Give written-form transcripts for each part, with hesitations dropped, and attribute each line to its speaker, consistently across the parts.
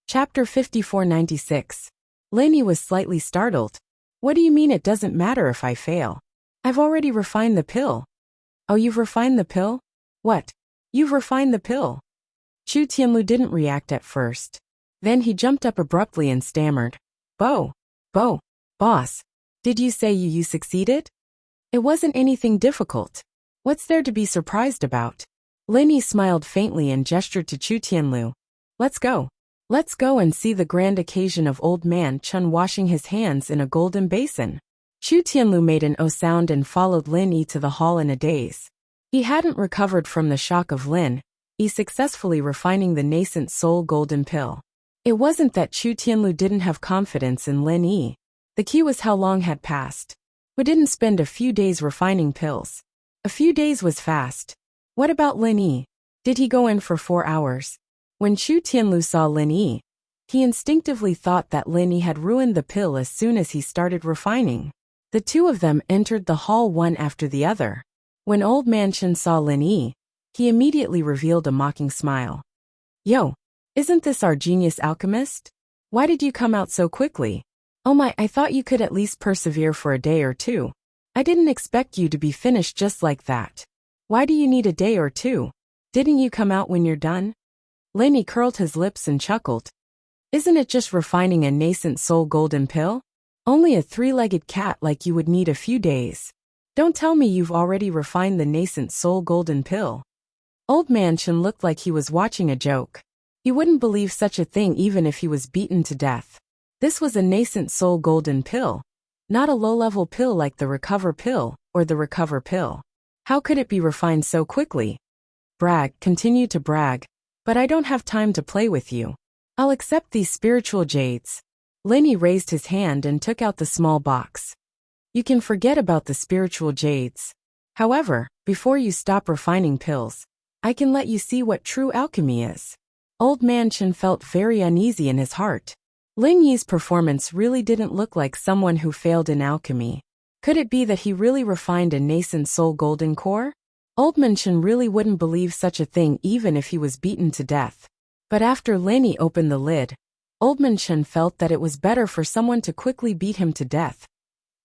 Speaker 1: Chapter 5496. Lenny was slightly startled. What do you mean it doesn't matter if I fail? I've already refined the pill. Oh, you've refined the pill? What? You've refined the pill? Chu Tianlu didn't react at first. Then he jumped up abruptly and stammered. Boss, did you say you succeeded? It wasn't anything difficult. What's there to be surprised about? Lenny smiled faintly and gestured to Chu Tianlu. Let's go. Let's go and see the grand occasion of Old Man Chun washing his hands in a golden basin. Chu Tianlu made an O sound and followed Lin Yi to the hall in a daze. He hadn't recovered from the shock of Lin Yi successfully refining the nascent soul golden pill. It wasn't that Chu Tianlu didn't have confidence in Lin Yi. The key was how long had passed. We didn't spend a few days refining pills. A few days was fast. What about Lin Yi? Did he go in for 4 hours? When Chu Tianlu saw Lin Yi, he instinctively thought that Lin Yi had ruined the pill as soon as he started refining. The two of them entered the hall one after the other. When Old Man Chun saw Lin Yi, he immediately revealed a mocking smile. Yo, isn't this our genius alchemist? Why did you come out so quickly? Oh my, I thought you could at least persevere for a day or two. I didn't expect you to be finished just like that. Why do you need a day or two? Didn't you come out when you're done? Lin Yi curled his lips and chuckled. Isn't it just refining a nascent soul golden pill? Only a 3-legged cat like you would need a few days. Don't tell me you've already refined the nascent soul golden pill. Old Man Chun looked like he was watching a joke. He wouldn't believe such a thing even if he was beaten to death. This was a nascent soul golden pill, not a low-level pill like the recover pill or the recover pill. How could it be refined so quickly? Continue to brag. But I don't have time to play with you. I'll accept these spiritual jades. Lin Yi raised his hand and took out the small box. You can forget about the spiritual jades. However, before you stop refining pills, I can let you see what true alchemy is. Old Man Chun felt very uneasy in his heart. Lin Yi's performance really didn't look like someone who failed in alchemy. Could it be that he really refined a nascent soul golden core? Old Man Chun really wouldn't believe such a thing even if he was beaten to death. But after Lin Yi opened the lid, Old Man Chun felt that it was better for someone to quickly beat him to death.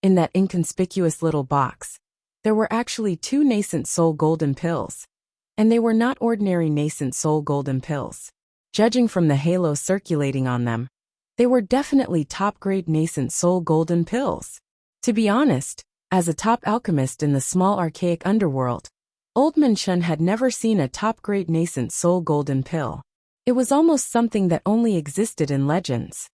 Speaker 1: In that inconspicuous little box, there were actually 2 nascent soul golden pills. And they were not ordinary nascent soul golden pills. Judging from the halo circulating on them, they were definitely top-grade nascent soul golden pills. To be honest, as a top alchemist in the small archaic underworld, Old Man Chun had never seen a top-grade nascent soul golden pill. It was almost something that only existed in legends.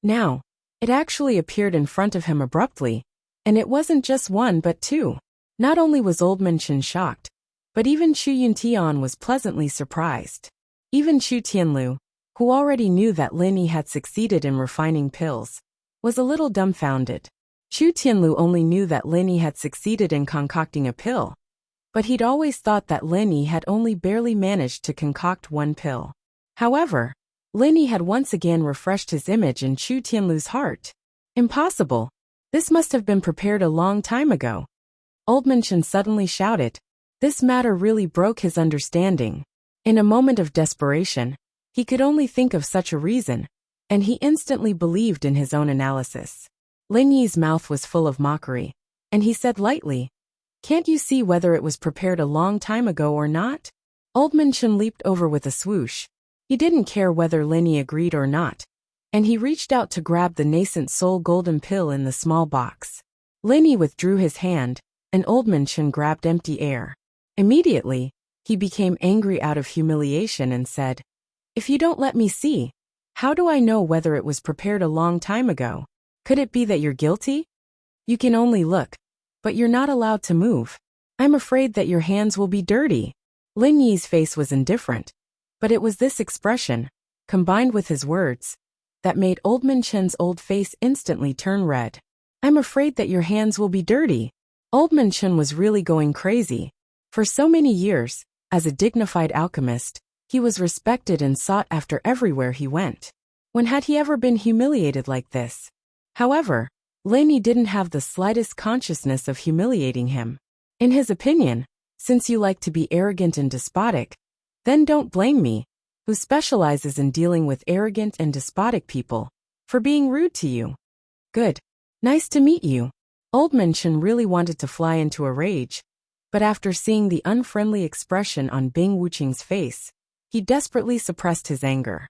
Speaker 1: Now, it actually appeared in front of him abruptly, and it wasn't just 1 but 2. Not only was Old Man Chun shocked, but even Chu Yuntian was pleasantly surprised. Even Chu Tianlu, who already knew that Lin Yi had succeeded in refining pills, was a little dumbfounded. Chu Tianlu only knew that Lin Yi had succeeded in concocting a pill, but he'd always thought that Lin Yi had only barely managed to concoct 1 pill. However, Lin Yi had once again refreshed his image in Chu Tianlu's heart. Impossible! This must have been prepared a long time ago. Old Man Chun suddenly shouted. This matter really broke his understanding. In a moment of desperation, he could only think of such a reason, and he instantly believed in his own analysis. Lin Yi's mouth was full of mockery, and he said lightly, Can't you see whether it was prepared a long time ago or not? Old Man Chun leaped over with a swoosh. He didn't care whether Lin Yi agreed or not, and he reached out to grab the nascent soul golden pill in the small box. Lin Yi withdrew his hand, and Old Man Chun grabbed empty air. Immediately, he became angry out of humiliation and said, If you don't let me see, how do I know whether it was prepared a long time ago? Could it be that you're guilty? You can only look, but you're not allowed to move. I'm afraid that your hands will be dirty. Lin Yi's face was indifferent, but it was this expression, combined with his words, that made Old Man Chun's old face instantly turn red. I'm afraid that your hands will be dirty. Old Man Chun was really going crazy. For so many years, as a dignified alchemist, he was respected and sought after everywhere he went. When had he ever been humiliated like this? However, Lin Yi didn't have the slightest consciousness of humiliating him. In his opinion, since you like to be arrogant and despotic, then don't blame me. who specializes in dealing with arrogant and despotic people, for being rude to you. Good. Nice to meet you. Old Man Chen really wanted to fly into a rage, but after seeing the unfriendly expression on Bing Wuqing's face, he desperately suppressed his anger.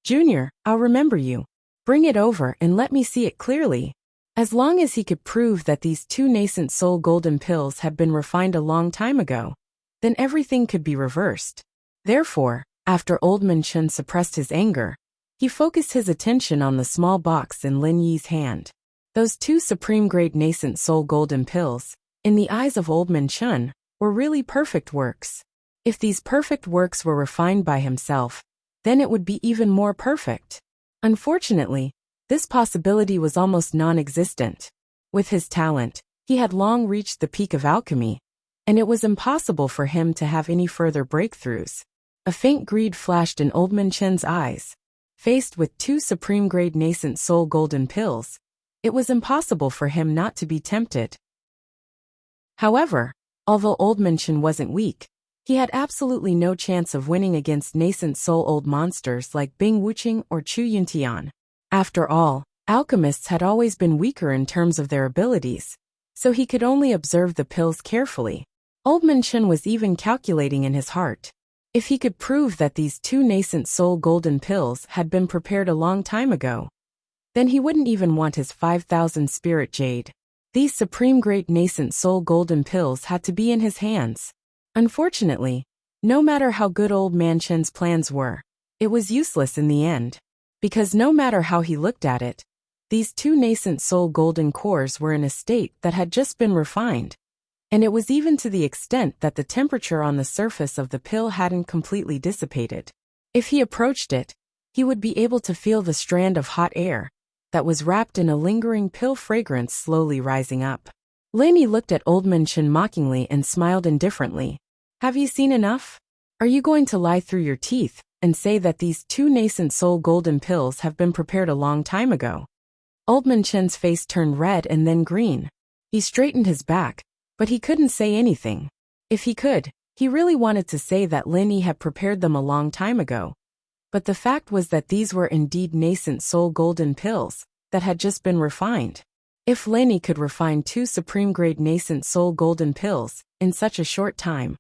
Speaker 1: Junior, I'll remember you. Bring it over and let me see it clearly. As long as he could prove that these two nascent soul golden pills had been refined a long time ago, then everything could be reversed. Therefore, after Old Man Chen suppressed his anger, he focused his attention on the small box in Lin Yi's hand. Those two supreme-grade nascent soul golden pills, in the eyes of Old Man Chen, were really perfect works. If these perfect works were refined by himself, then it would be even more perfect. Unfortunately, this possibility was almost non-existent. With his talent, he had long reached the peak of alchemy, and it was impossible for him to have any further breakthroughs. A faint greed flashed in Old Man Chen's eyes. Faced with two supreme-grade nascent soul golden pills, it was impossible for him not to be tempted. However, although Old Man Chen wasn't weak, he had absolutely no chance of winning against nascent soul old monsters like Bing Wuqing or Chu Yuntian. After all, alchemists had always been weaker in terms of their abilities, so he could only observe the pills carefully. Old Man Chen was even calculating in his heart. If he could prove that these two nascent soul golden pills had been prepared a long time ago, then he wouldn't even want his 5,000 spirit jade. These supreme great nascent soul golden pills had to be in his hands. Unfortunately, no matter how good Old Man Chen's plans were, it was useless in the end. Because no matter how he looked at it, these two nascent soul golden cores were in a state that had just been refined. And it was even to the extent that the temperature on the surface of the pill hadn't completely dissipated. If he approached it, he would be able to feel the strand of hot air that was wrapped in a lingering pill fragrance slowly rising up. Lin Yi looked at Old Man Chen mockingly and smiled indifferently. Have you seen enough? Are you going to lie through your teeth and say that these two nascent soul golden pills have been prepared a long time ago? Old Man Chen's face turned red and then green. He straightened his back, but he couldn't say anything. If he could, he really wanted to say that Lin Yi had prepared them a long time ago. But the fact was that these were indeed nascent soul golden pills that had just been refined. If Lin Yi could refine two supreme-grade nascent soul golden pills in such a short time,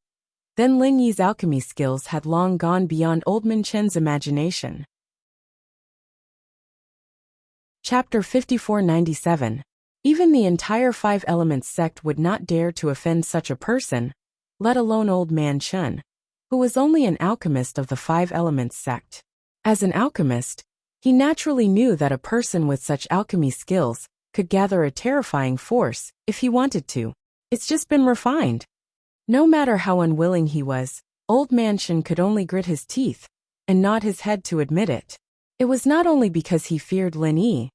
Speaker 1: then Lin Yi's alchemy skills had long gone beyond Old Man Chen's imagination. Chapter 5497. Even the entire Five Elements sect would not dare to offend such a person, let alone Old Man Chen, who was only an alchemist of the Five Elements sect. As an alchemist, he naturally knew that a person with such alchemy skills could gather a terrifying force if he wanted to. It's just been refined. No matter how unwilling he was, Old Man Chen could only grit his teeth and nod his head to admit it. It was not only because he feared Lin Yi,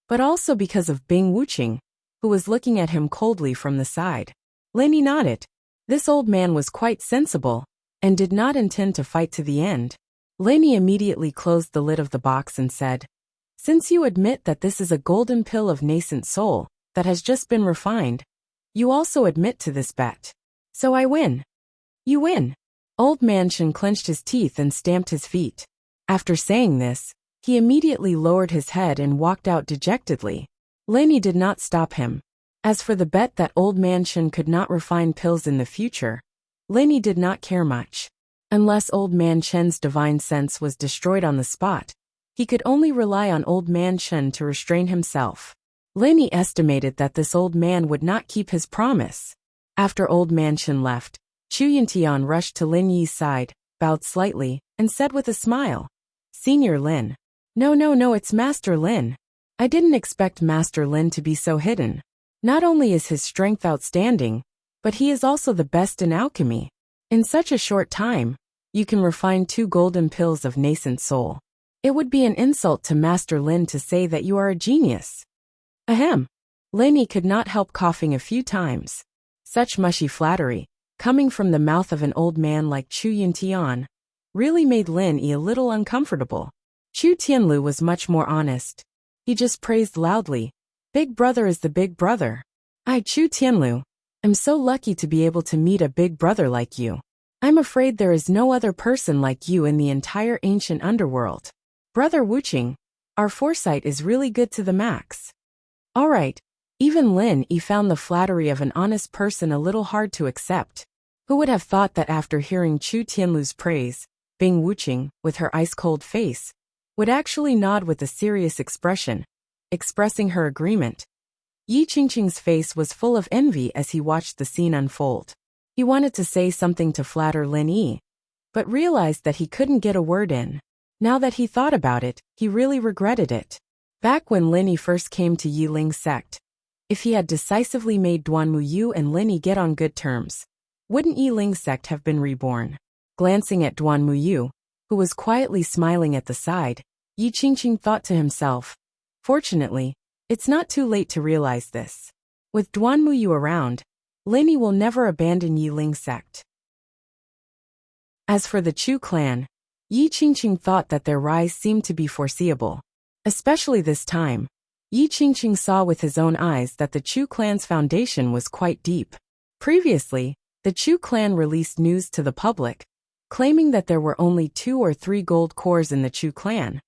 Speaker 1: but also because of Bing Wuqing, who was looking at him coldly from the side. Lin Yi nodded. This old man was quite sensible and did not intend to fight to the end. Lin Yi immediately closed the lid of the box and said, Since you admit that this is a golden pill of nascent soul that has just been refined, you also admit to this bet. So I win. You win. Old Man Chen clenched his teeth and stamped his feet. After saying this, he immediately lowered his head and walked out dejectedly. Lin Yi did not stop him. As for the bet that Old Man Chen could not refine pills in the future, Lin Yi did not care much. Unless Old Man Chen's divine sense was destroyed on the spot, he could only rely on Old Man Chen to restrain himself. Lin Yi estimated that this old man would not keep his promise. After Old Man Chen left, Chu Yuntian rushed to Lin Yi's side, bowed slightly, and said with a smile, Senior Lin. No, it's Master Lin. I didn't expect Master Lin to be so hidden. Not only is his strength outstanding, but he is also the best in alchemy. In such a short time, you can refine two golden pills of nascent soul. It would be an insult to Master Lin to say that you are a genius. Ahem. Lin Yi could not help coughing a few times. Such mushy flattery, coming from the mouth of an old man like Chu Yuntian, really made Lin Yi a little uncomfortable. Chu Tianlu was much more honest. He just praised loudly, Big brother is the big brother. I, Chu Tianlu, am so lucky to be able to meet a big brother like you. I'm afraid there is no other person like you in the entire ancient underworld. Brother Wuching, our foresight is really good to the max. All right, even Lin Yi found the flattery of an honest person a little hard to accept. Who would have thought that after hearing Chu Tianlu's praise, Bing Wuching, with her ice-cold face, would actually nod with a serious expression, expressing her agreement. Yi Qingqing's face was full of envy as he watched the scene unfold. He wanted to say something to flatter Lin Yi, but realized that he couldn't get a word in. Now that he thought about it, he really regretted it. Back when Lin Yi first came to Yi Ling's sect, if he had decisively made Duanmu Yu and Lin Yi get on good terms, wouldn't Yi Ling's sect have been reborn? Glancing at Duanmu Yu, who was quietly smiling at the side, Yi Qingqing thought to himself, fortunately, it's not too late to realize this. With Duanmu Yu around, Lin Yi will never abandon Yi Ling's sect. As for the Chu clan, Yi Qingqing thought that their rise seemed to be foreseeable. Especially this time, Yi Qingqing saw with his own eyes that the Chu clan's foundation was quite deep. Previously, the Chu clan released news to the public, claiming that there were only 2 or 3 gold cores in the Chu clan.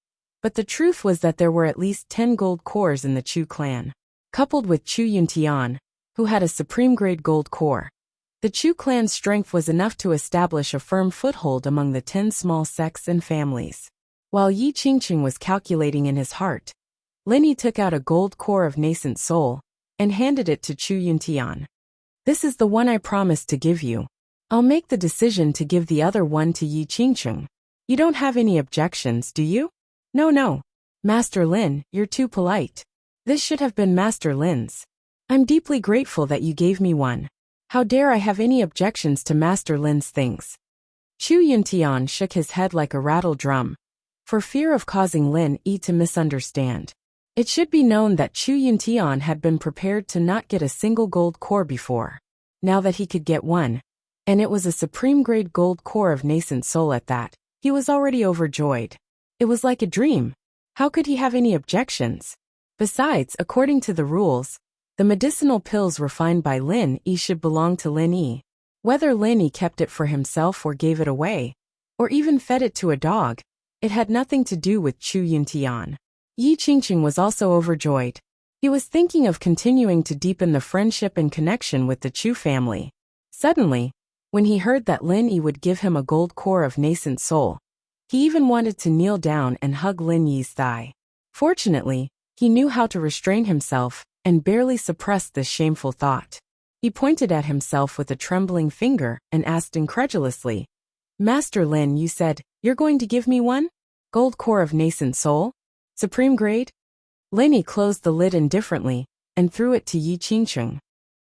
Speaker 1: But the truth was that there were at least 10 gold cores in the Chu clan. Coupled with Chu Yuntian, who had a supreme-grade gold core, the Chu clan's strength was enough to establish a firm foothold among the 10 small sects and families. While Yi Qingqing was calculating in his heart, Lin Yi took out a gold core of nascent soul and handed it to Chu Yuntian. This is the one I promised to give you. I'll make the decision to give the other one to Yi Qingqing. You don't have any objections, do you? No. Master Lin, you're too polite. This should have been Master Lin's. I'm deeply grateful that you gave me one. How dare I have any objections to Master Lin's things? Chu Yuntian shook his head like a rattle drum, for fear of causing Lin Yi to misunderstand. It should be known that Chu Yuntian had been prepared to not get a single gold core before. Now that he could get one, and it was a supreme-grade gold core of nascent soul at that, he was already overjoyed. It was like a dream. How could he have any objections? Besides, according to the rules, the medicinal pills refined by Lin Yi should belong to Lin Yi. Whether Lin Yi kept it for himself or gave it away, or even fed it to a dog, it had nothing to do with Chu Yuntian. Yi Qingqing was also overjoyed. He was thinking of continuing to deepen the friendship and connection with the Chu family. Suddenly, when he heard that Lin Yi would give him a gold core of nascent soul, he even wanted to kneel down and hug Lin Yi's thigh. Fortunately, he knew how to restrain himself and barely suppressed this shameful thought. He pointed at himself with a trembling finger and asked incredulously, Master Lin, you said, you're going to give me one? Gold core of nascent soul? Supreme grade? Lin Yi closed the lid indifferently and threw it to Yi Qingqing.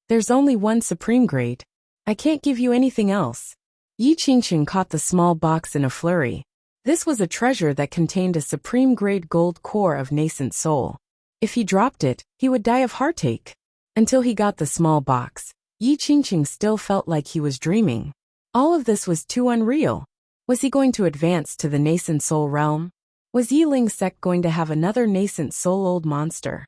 Speaker 1: There's only one supreme grade. I can't give you anything else. Yi Qingqing caught the small box in a flurry. This was a treasure that contained a supreme-grade gold core of nascent soul. If he dropped it, he would die of heartache. Until he got the small box, Yi Qingqing still felt like he was dreaming. All of this was too unreal. Was he going to advance to the nascent soul realm? Was Yi Ling's sect going to have another nascent soul old monster?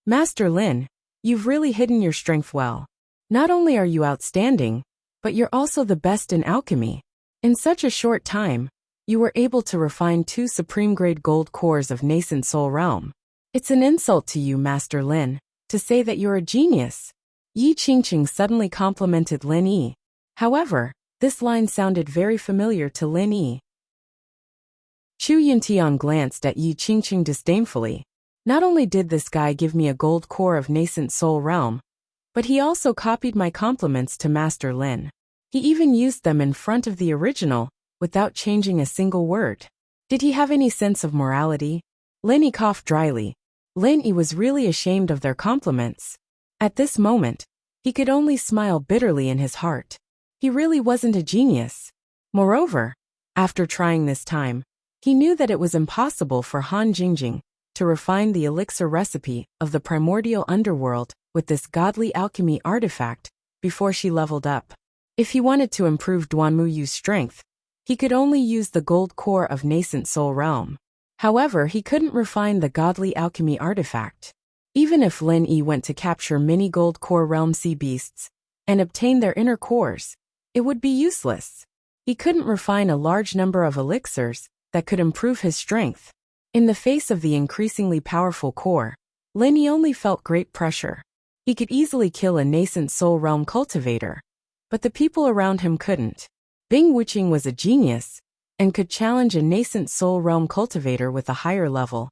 Speaker 1: Master Lin, you've really hidden your strength well. Not only are you outstanding, but you're also the best in alchemy. In such a short time, you were able to refine 2 supreme-grade gold cores of nascent soul realm. It's an insult to you, Master Lin, to say that you're a genius. Yi Qingqing suddenly complimented Lin Yi. However, this line sounded very familiar to Lin Yi. Chu Yuntian glanced at Yi Qingqing disdainfully. Not only did this guy give me a gold core of nascent soul realm, but he also copied my compliments to Master Lin. He even used them in front of the original, without changing a single word. Did he have any sense of morality? Lin Yi coughed dryly. Lin Yi was really ashamed of their compliments. At this moment, he could only smile bitterly in his heart. He really wasn't a genius. Moreover, after trying this time, he knew that it was impossible for Han Jingjing to refine the elixir recipe of the primordial underworld with this godly alchemy artifact before she leveled up. If he wanted to improve Duanmu Yu's strength, he could only use the gold core of nascent soul realm. However, he couldn't refine the godly alchemy artifact. Even if Lin Yi went to capture many gold core realm sea beasts and obtain their inner cores, It would be useless. He couldn't refine a large number of elixirs that could improve his strength. In the face of the increasingly powerful core, Lenny only felt great pressure. He could easily kill a nascent soul realm cultivator, but the people around him couldn't. Bing Wuqing was a genius and could challenge a nascent soul realm cultivator with a higher level,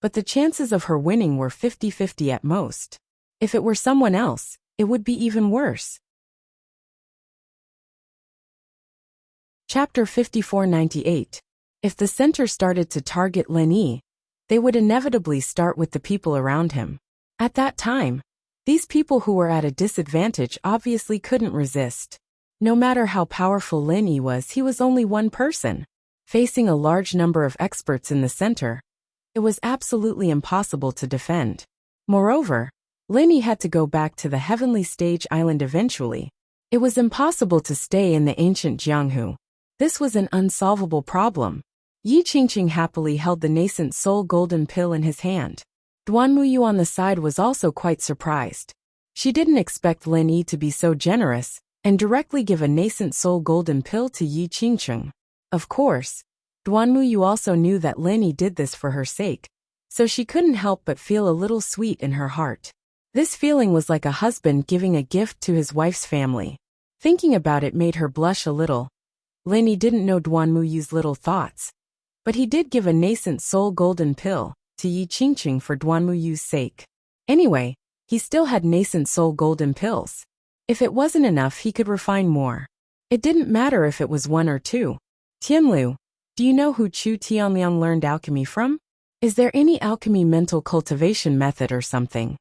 Speaker 1: but the chances of her winning were 50-50 at most. If it were someone else, it would be even worse. Chapter 5498. If the center started to target Lin Yi, they would inevitably start with the people around him. At that time, these people who were at a disadvantage obviously couldn't resist. No matter how powerful Lin Yi was, he was only one person. Facing a large number of experts in the center, it was absolutely impossible to defend. Moreover, Lin Yi had to go back to the Heavenly Stage Island eventually. It was impossible to stay in the ancient Jianghu. This was an unsolvable problem. Yi Qingqing happily held the nascent soul golden pill in his hand. Duan Muyu on the side was also quite surprised. She didn't expect Lin Yi to be so generous and directly give a nascent soul golden pill to Yi Qingqing. Of course, Duan Muyu also knew that Lin Yi did this for her sake, so she couldn't help but feel a little sweet in her heart. This feeling was like a husband giving a gift to his wife's family. Thinking about it made her blush a little. Lin Yi didn't know Duan Muyu's little thoughts, but he did give a nascent soul golden pill to Yi Qingqing for Duan Muyu's sake. Anyway, he still had nascent soul golden pills. If it wasn't enough, he could refine more. It didn't matter if it was 1 or 2. Tianlu, do you know who Chu Tianliang learned alchemy from? Is there any alchemy mental cultivation method or something?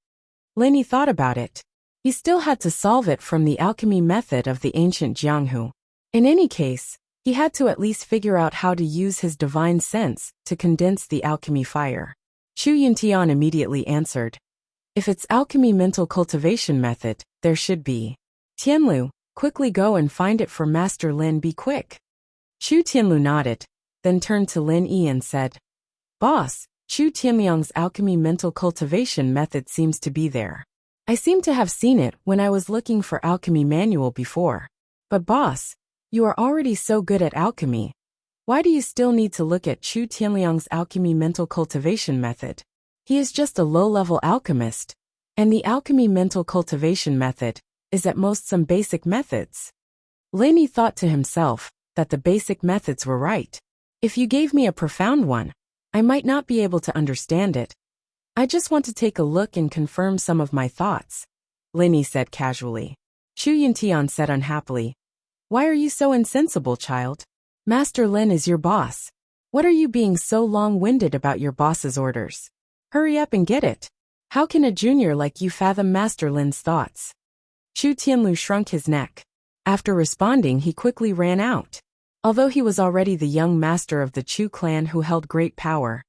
Speaker 1: Lin Yi thought about it. He still had to solve it from the alchemy method of the ancient Jianghu. In any case, he had to at least figure out how to use his divine sense to condense the alchemy fire. Chu Yuntian immediately answered. If it's alchemy mental cultivation method, there should be. Tianlu, quickly go and find it for Master Lin, be quick. Chu Tianlu nodded, then turned to Lin Yi and said, Boss, Chu Tianliang's alchemy mental cultivation method seems to be there. I seem to have seen it when I was looking for alchemy manual before. But boss, you are already so good at alchemy. Why do you still need to look at Chu Tianliang's alchemy mental cultivation method? He is just a low-level alchemist, and the alchemy mental cultivation method is at most some basic methods. Lin Yi thought to himself that the basic methods were right. If you gave me a profound one, I might not be able to understand it. I just want to take a look and confirm some of my thoughts, Lin Yi said casually. Chu Yuntian said unhappily, Why are you so insensible, child? Master Lin is your boss. What are you being so long-winded about your boss's orders? Hurry up and get it. How can a junior like you fathom Master Lin's thoughts? Chu Tianlu shrunk his neck. After responding, he quickly ran out. Although he was already the young master of the Chu clan who held great power,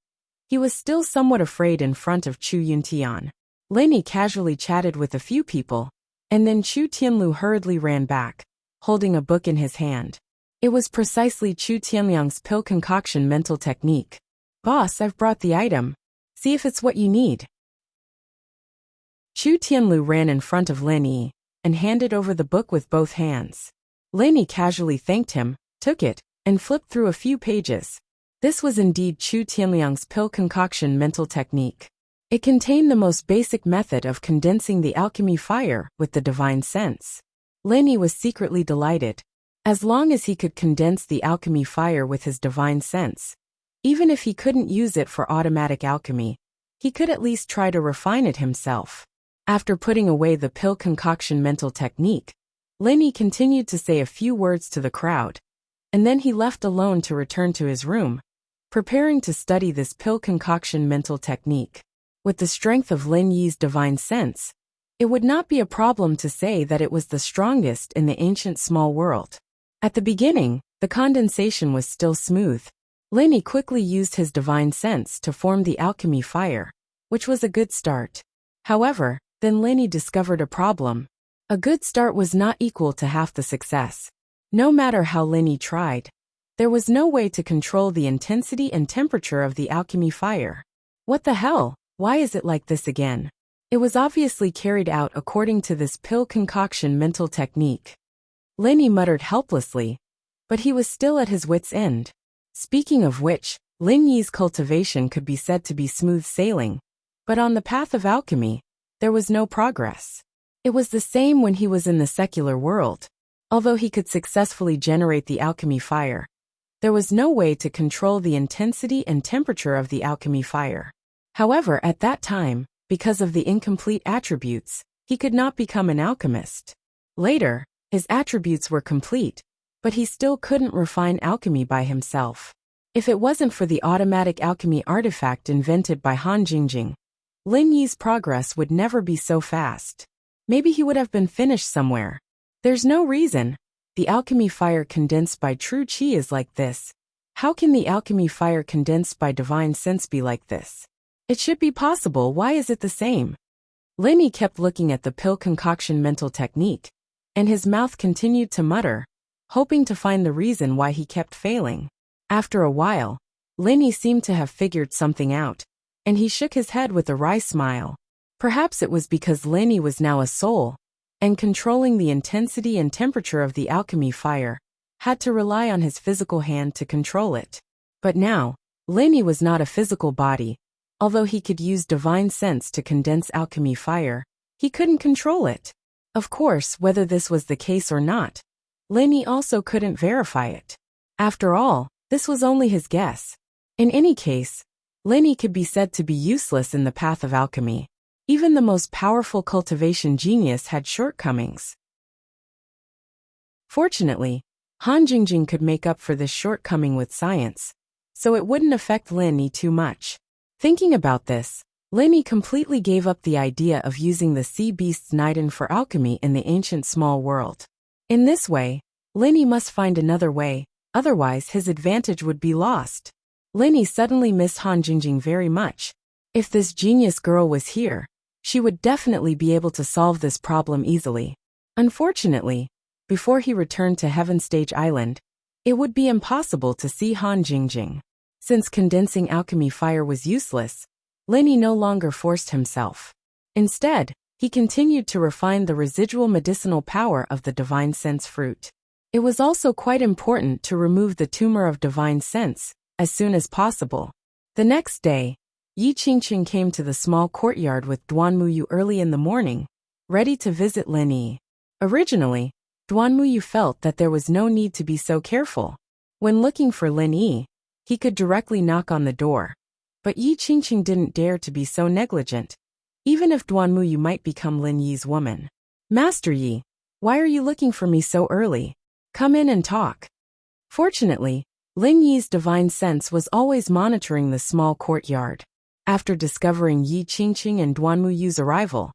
Speaker 1: he was still somewhat afraid in front of Chu Yuntian. Lin Yi casually chatted with a few people, and then Chu Tianlu hurriedly ran back, holding a book in his hand. It was precisely Chu Tianliang's pill concoction mental technique. Boss, I've brought the item. See if it's what you need. Chu Tianlu ran in front of Lin Yi and handed over the book with both hands. Lin Yi casually thanked him, took it, and flipped through a few pages. This was indeed Chu Tianliang's pill concoction mental technique. It contained the most basic method of condensing the alchemy fire with the divine sense. Lin Yi was secretly delighted. As long as he could condense the alchemy fire with his divine sense, even if he couldn't use it for automatic alchemy, he could at least try to refine it himself. After putting away the pill concoction mental technique, Lin Yi continued to say a few words to the crowd, and then he left alone to return to his room, preparing to study this pill concoction mental technique. With the strength of Lin Yi's divine sense, it would not be a problem to say that it was the strongest in the ancient small world. At the beginning, the condensation was still smooth. Lin Yi quickly used his divine sense to form the alchemy fire, which was a good start. However, then Lin Yi discovered a problem. A good start was not equal to half the success. No matter how Lin Yi tried, there was no way to control the intensity and temperature of the alchemy fire. What the hell? Why is it like this again? It was obviously carried out according to this pill concoction mental technique. Lenny muttered helplessly, but he was still at his wits' end. Speaking of which, Lin Yi's cultivation could be said to be smooth sailing, but on the path of alchemy, there was no progress. It was the same when he was in the secular world. Although he could successfully generate the alchemy fire, there was no way to control the intensity and temperature of the alchemy fire. However, at that time, because of the incomplete attributes, he could not become an alchemist. Later, his attributes were complete, but he still couldn't refine alchemy by himself. If it wasn't for the automatic alchemy artifact invented by Han Jingjing, Lin Yi's progress would never be so fast. Maybe he would have been finished somewhere. There's no reason. The alchemy fire condensed by true qi is like this. How can the alchemy fire condensed by divine sense be like this? It should be possible. Why is it the same? Lin Yi kept looking at the pill concoction mental technique, and his mouth continued to mutter, hoping to find the reason why he kept failing. After a while, Lin Yi seemed to have figured something out, and he shook his head with a wry smile. Perhaps it was because Lin Yi was now a soul, and controlling the intensity and temperature of the alchemy fire, had to rely on his physical hand to control it. But now, Lin Yi was not a physical body. Although he could use divine sense to condense alchemy fire, he couldn't control it. Of course, whether this was the case or not, Lin Yi also couldn't verify it. After all, this was only his guess. In any case, Lin Yi could be said to be useless in the path of alchemy. Even the most powerful cultivation genius had shortcomings. Fortunately, Han Jingjing could make up for this shortcoming with science, so it wouldn't affect Lin Yi too much. Thinking about this, Lin Yi completely gave up the idea of using the sea beast's Niden for alchemy in the ancient small world. In this way, Lin Yi must find another way, otherwise his advantage would be lost. Lin Yi suddenly missed Han Jingjing very much. If this genius girl was here, she would definitely be able to solve this problem easily. Unfortunately, before he returned to Heaven Stage Island, it would be impossible to see Han Jingjing. Since condensing alchemy fire was useless, Lin Yi no longer forced himself. Instead, he continued to refine the residual medicinal power of the divine sense fruit. It was also quite important to remove the tumor of divine sense as soon as possible. The next day, Yi Qingqing came to the small courtyard with Duan Muyu early in the morning, ready to visit Lin Yi. Originally, Duan Muyu felt that there was no need to be so careful. When looking for Lin Yi, he could directly knock on the door. But Yi Qingqing didn't dare to be so negligent, even if Duan Muyu might become Lin Yi's woman. Master Yi, why are you looking for me so early? Come in and talk. Fortunately, Lin Yi's divine sense was always monitoring the small courtyard. After discovering Yi Qingqing and Duan Muyu's arrival,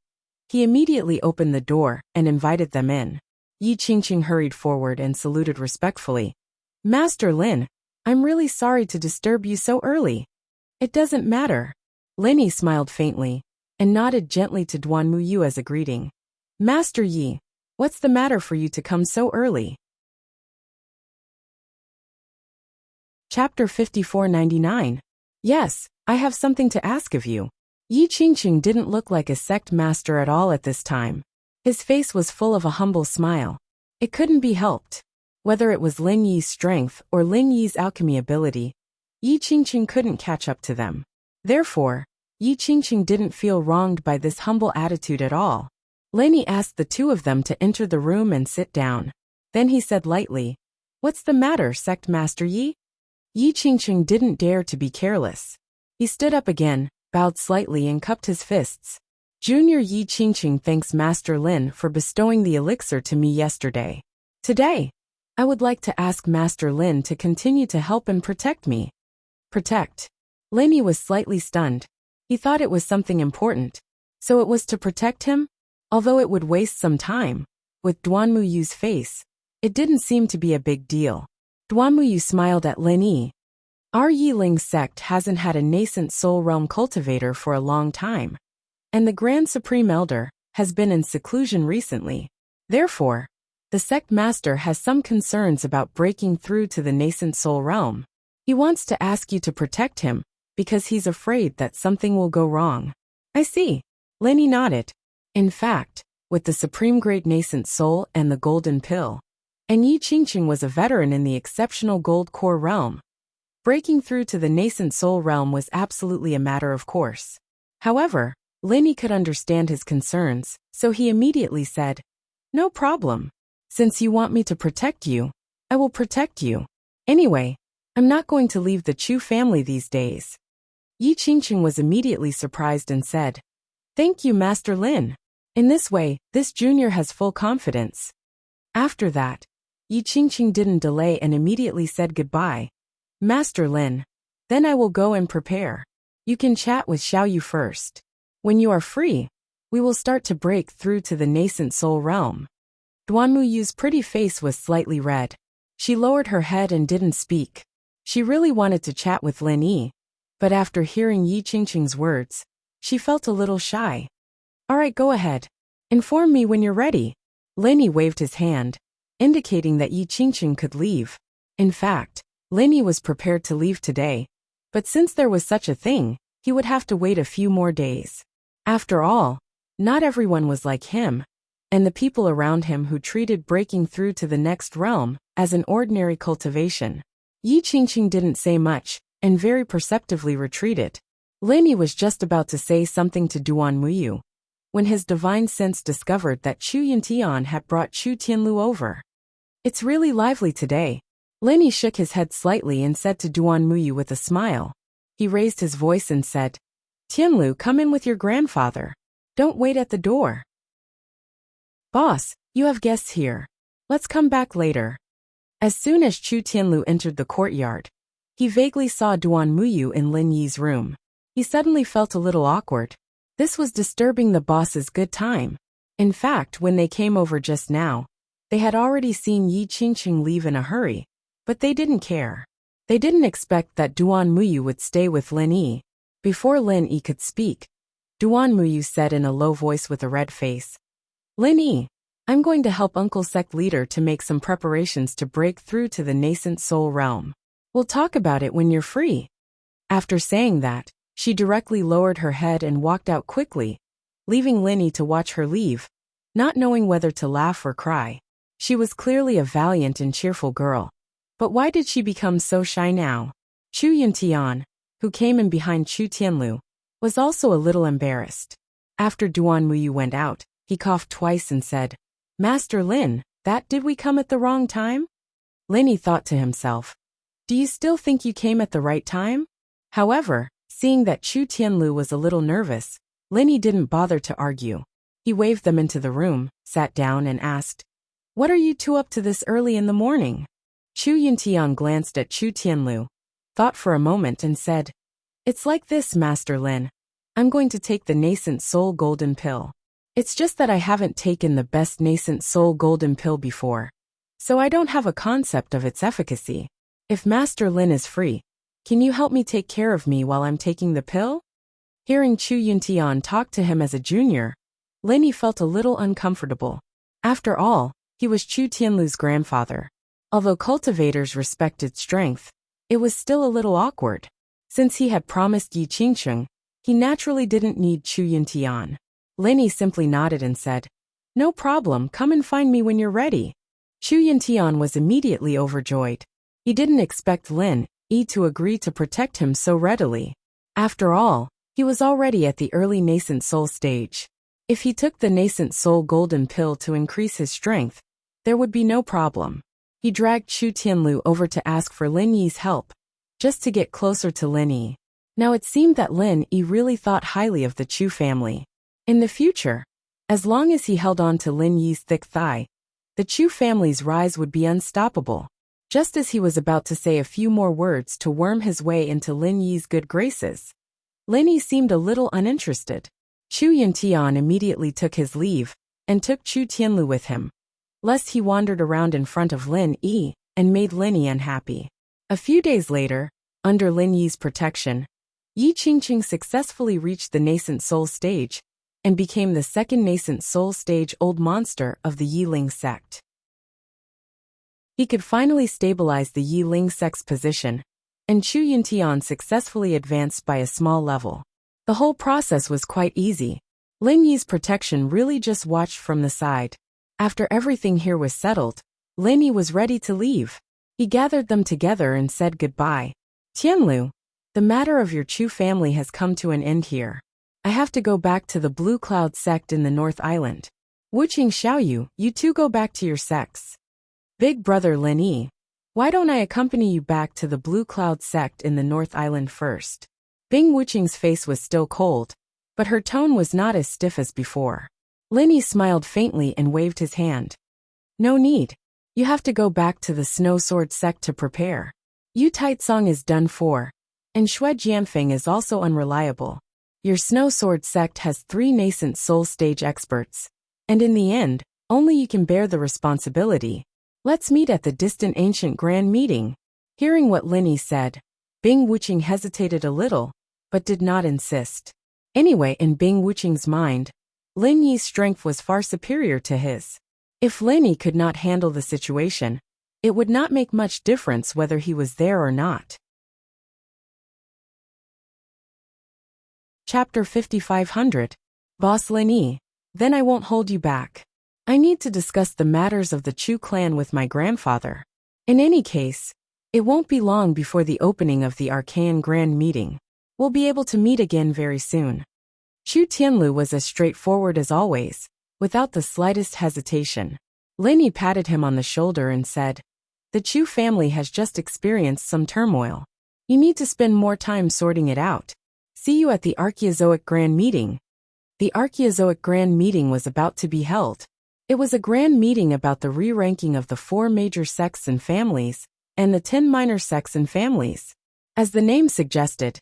Speaker 1: he immediately opened the door and invited them in. Yi Qingqing hurried forward and saluted respectfully. Master Lin, I'm really sorry to disturb you so early. It doesn't matter. Lin Yi smiled faintly and nodded gently to Duan Muyu as a greeting. Master Yi, what's the matter for you to come so early? Chapter 5499. Yes, I have something to ask of you. Yi Qingqing didn't look like a sect master at all at this time. His face was full of a humble smile. It couldn't be helped. Whether it was Lin Yi's strength or Lin Yi's alchemy ability, Yi Qingqing couldn't catch up to them. Therefore, Yi Qingqing didn't feel wronged by this humble attitude at all. Lin Yi asked the two of them to enter the room and sit down. Then he said lightly, What's the matter, Sect Master Yi? Yi Qingqing didn't dare to be careless. He stood up again, bowed slightly and cupped his fists. Junior Yi Qingqing thanks Master Lin for bestowing the elixir to me yesterday. Today, I would like to ask Master Lin to continue to help and protect me. Protect. Lin Yi was slightly stunned. He thought it was something important. So it was to protect him? Although it would waste some time. With Duan Muyu's face, it didn't seem to be a big deal. Duan Muyu smiled at Lin Yi. Our Yiling sect hasn't had a nascent soul realm cultivator for a long time. And the Grand Supreme Elder has been in seclusion recently. Therefore, the sect master has some concerns about breaking through to the nascent soul realm. He wants to ask you to protect him, because he's afraid that something will go wrong. I see. Lin Yi nodded. In fact, with the supreme great nascent soul and the golden pill, and Yi Qingqing was a veteran in the exceptional gold core realm. Breaking through to the nascent soul realm was absolutely a matter of course. However, Lin Yi could understand his concerns, so he immediately said, "No problem. Since you want me to protect you, I will protect you. Anyway, I'm not going to leave the Chu family these days." Yi Qingqing was immediately surprised and said, "Thank you, Master Lin. In this way, this junior has full confidence." After that, Yi Qingqing didn't delay and immediately said goodbye. "Master Lin, then I will go and prepare. You can chat with Xiaoyu first. When you are free, we will start to break through to the nascent soul realm." Duanmuyu's pretty face was slightly red. She lowered her head and didn't speak. She really wanted to chat with Lin Yi, but after hearing Yi Qingqing's words, she felt a little shy. "All right, go ahead. Inform me when you're ready." Lin Yi waved his hand, indicating that Yi Qingqing could leave. In fact, Lin Yi was prepared to leave today, but since there was such a thing, he would have to wait a few more days. After all, not everyone was like him, and the people around him who treated breaking through to the next realm as an ordinary cultivation. Yi Qingqing didn't say much, and very perceptively retreated. Lin Yi was just about to say something to Duanmuyu, when his divine sense discovered that Chu Yintian had brought Chu Tianlu over. "It's really lively today." Lin Yi shook his head slightly and said to Duanmuyu with a smile. He raised his voice and said, "Tianlu, come in with your grandfather. Don't wait at the door." "Boss, you have guests here. Let's come back later." As soon as Chu Tianlu entered the courtyard, he vaguely saw Duanmuyu in Lin Yi's room. He suddenly felt a little awkward. This was disturbing the boss's good time. In fact, when they came over just now, they had already seen Yi Qingqing leave in a hurry, but they didn't care. They didn't expect that Duanmuyu would stay with Lin Yi. Before Lin Yi could speak, Duanmuyu said in a low voice with a red face, "Lin Yi, I'm going to help Uncle Sect Leader to make some preparations to break through to the nascent soul realm. We'll talk about it when you're free." After saying that, she directly lowered her head and walked out quickly, leaving Lin Yi to watch her leave, not knowing whether to laugh or cry. She was clearly a valiant and cheerful girl. But why did she become so shy now? Chu Yintian, who came in behind Chu Tianlu, was also a little embarrassed. After Duanmuyu went out, he coughed twice and said, "Master Lin, did we come at the wrong time?" Lin Yi thought to himself, "Do you still think you came at the right time?" However, seeing that Chu Tianlu was a little nervous, Lin Yi didn't bother to argue. He waved them into the room, sat down and asked, "What are you two up to this early in the morning?" Chu Yintian glanced at Chu Tianlu, thought for a moment and said, "It's like this, Master Lin. I'm going to take the nascent soul golden pill. It's just that I haven't taken the best nascent soul golden pill before, so I don't have a concept of its efficacy. If Master Lin is free, can you help me take care of me while I'm taking the pill?" Hearing Chu Yintian talk to him as a junior, Lin Yi felt a little uncomfortable. After all, he was Chu Tianlu's grandfather. Although cultivators respected strength, it was still a little awkward. Since he had promised Yi Qingqing, he naturally didn't need Chu Yintian. Lin Yi simply nodded and said, "No problem, come and find me when you're ready." Chu Yintian was immediately overjoyed. He didn't expect Lin Yi to agree to protect him so readily. After all, he was already at the early nascent soul stage. If he took the nascent soul golden pill to increase his strength, there would be no problem. He dragged Chu Tianlu over to ask for Lin Yi's help, just to get closer to Lin Yi. Now it seemed that Lin Yi really thought highly of the Chu family. In the future, as long as he held on to Lin Yi's thick thigh, the Chu family's rise would be unstoppable. Just as he was about to say a few more words to worm his way into Lin Yi's good graces, Lin Yi seemed a little uninterested. Chu Yintian immediately took his leave, and took Chu Tianlu with him, lest he wandered around in front of Lin Yi and made Lin Yi unhappy. A few days later, under Lin Yi's protection, Yi Qingqing successfully reached the nascent soul stage and became the second nascent soul stage old monster of the Yiling sect. He could finally stabilize the Yiling sect's position, and Chu Yintian successfully advanced by a small level. The whole process was quite easy. Lin Yi's protection really just watched from the side. After everything here was settled, Lin Yi was ready to leave. He gathered them together and said goodbye. Tianlu, the matter of your Chu family has come to an end here. I have to go back to the Blue Cloud sect in the North Island. Wuqing Xiaoyu, you two go back to your sects. Big brother Lin Yi, why don't I accompany you back to the Blue Cloud sect in the North Island first? Bing Wuqing's face was still cold, but her tone was not as stiff as before. Lin Yi smiled faintly and waved his hand. No need. You have to go back to the Snow Sword sect to prepare. Yu Taitsong is done for, and Xue Jianfeng is also unreliable. Your Snow Sword sect has 3 nascent soul stage experts, and in the end, only you can bear the responsibility. Let's meet at the distant ancient grand meeting. Hearing what Lin Yi said, Bing Wuqing hesitated a little, but did not insist. Anyway, in Bing Wuqing's mind, Lin Yi's strength was far superior to his. If Lin Yi could not handle the situation, it would not make much difference whether he was there or not. Chapter 5500. Boss Lin Yi, then I won't hold you back. I need to discuss the matters of the Chu clan with my grandfather. In any case, it won't be long before the opening of the Arcane Grand Meeting. We'll be able to meet again very soon. Chu Tianlu was as straightforward as always, without the slightest hesitation. Lin Yi patted him on the shoulder and said, the Chu family has just experienced some turmoil. You need to spend more time sorting it out. See you at the Archaeozoic Grand Meeting. The Archaeozoic Grand Meeting was about to be held. It was a grand meeting about the re-ranking of the 4 major sects and families, and the 10 minor sects and families. As the name suggested,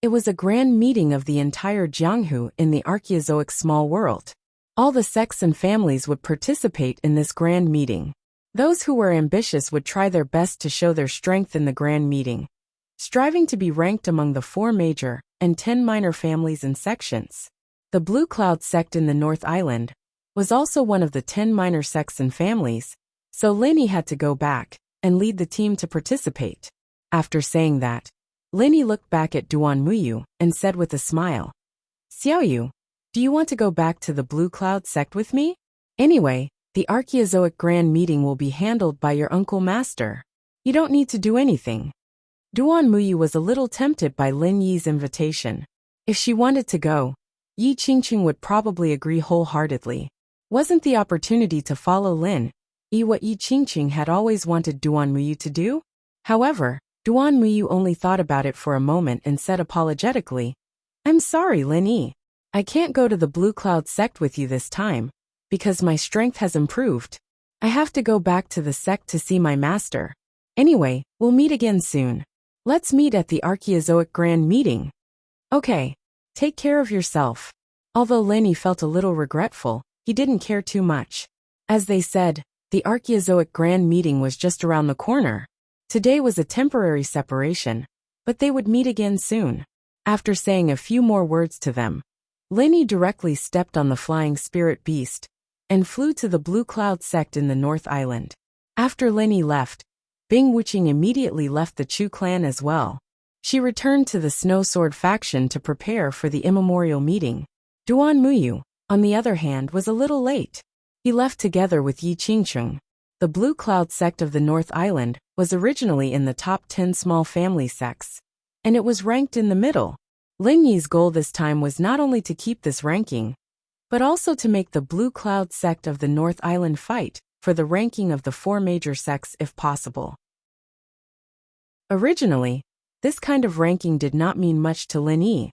Speaker 1: it was a grand meeting of the entire Jianghu in the Archaeozoic small world. All the sects and families would participate in this grand meeting. Those who were ambitious would try their best to show their strength in the grand meeting, striving to be ranked among the 4 major and 10 minor families and sections. The Blue Cloud sect in the North Island was also one of the 10 minor sects and families, so Lin Yi had to go back and lead the team to participate. After saying that, Lin Yi looked back at Duan Muyu and said with a smile, Xiaoyu, do you want to go back to the Blue Cloud sect with me? Anyway, the Archaeozoic Grand Meeting will be handled by your uncle master. You don't need to do anything. Duan Muyu was a little tempted by Lin Yi's invitation. If she wanted to go, Yi Qingqing would probably agree wholeheartedly. Wasn't the opportunity to follow Lin Yi what Yi Qingqing had always wanted Duan Muyu to do? However, Duan Muyu only thought about it for a moment and said apologetically, I'm sorry, Lin Yi. I can't go to the Blue Cloud sect with you this time, because my strength has improved. I have to go back to the sect to see my master. Anyway, we'll meet again soon. Let's meet at the Archaeozoic Grand Meeting. Okay. Take care of yourself. Although Lin Yi felt a little regretful, he didn't care too much. As they said, the Archaeozoic Grand Meeting was just around the corner. Today was a temporary separation, but they would meet again soon. After saying a few more words to them, Lin Yi directly stepped on the flying spirit beast and flew to the Blue Cloud sect in the North Island. After Lin Yi left, Bing Wuqing immediately left the Chu clan as well. She returned to the Snow Sword faction to prepare for the immemorial meeting. Duan Muyu, on the other hand, was a little late. He left together with Yi Qingqing. The Blue Cloud sect of the North Island was originally in the top 10 small family sects, and it was ranked in the middle. Lin Yi's goal this time was not only to keep this ranking, but also to make the Blue Cloud sect of the North Island fight for the ranking of the 4 major sects if possible. Originally, this kind of ranking did not mean much to Lin Yi,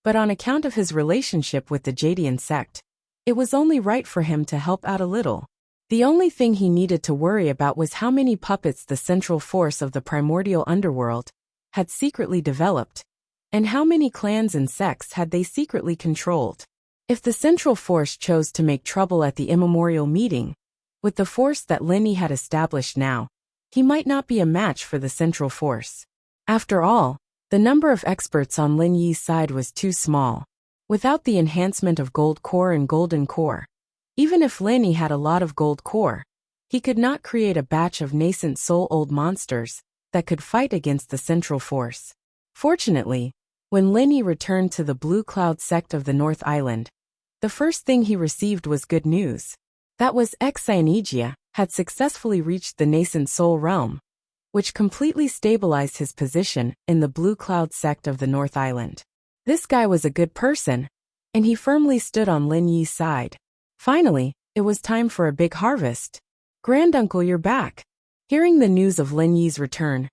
Speaker 1: but on account of his relationship with the Jadian sect, it was only right for him to help out a little. The only thing he needed to worry about was how many puppets the central force of the primordial underworld had secretly developed, and how many clans and sects had they secretly controlled. If the central force chose to make trouble at the immemorial meeting, with the force that Lin Yi had established now, he might not be a match for the central force. After all, the number of experts on Lin Yi's side was too small. Without the enhancement of gold core and golden core, even if Lin Yi had a lot of gold core, he could not create a batch of nascent soul-old monsters that could fight against the central force. Fortunately, when Lin Yi returned to the Blue Cloud sect of the North Island, the first thing he received was good news. That was Xianijia had successfully reached the nascent soul realm, which completely stabilized his position in the Blue Cloud sect of the North Island. This guy was a good person, and he firmly stood on Lin Yi's side. Finally, it was time for a big harvest. Granduncle, you're back. Hearing the news of Lin Yi's return,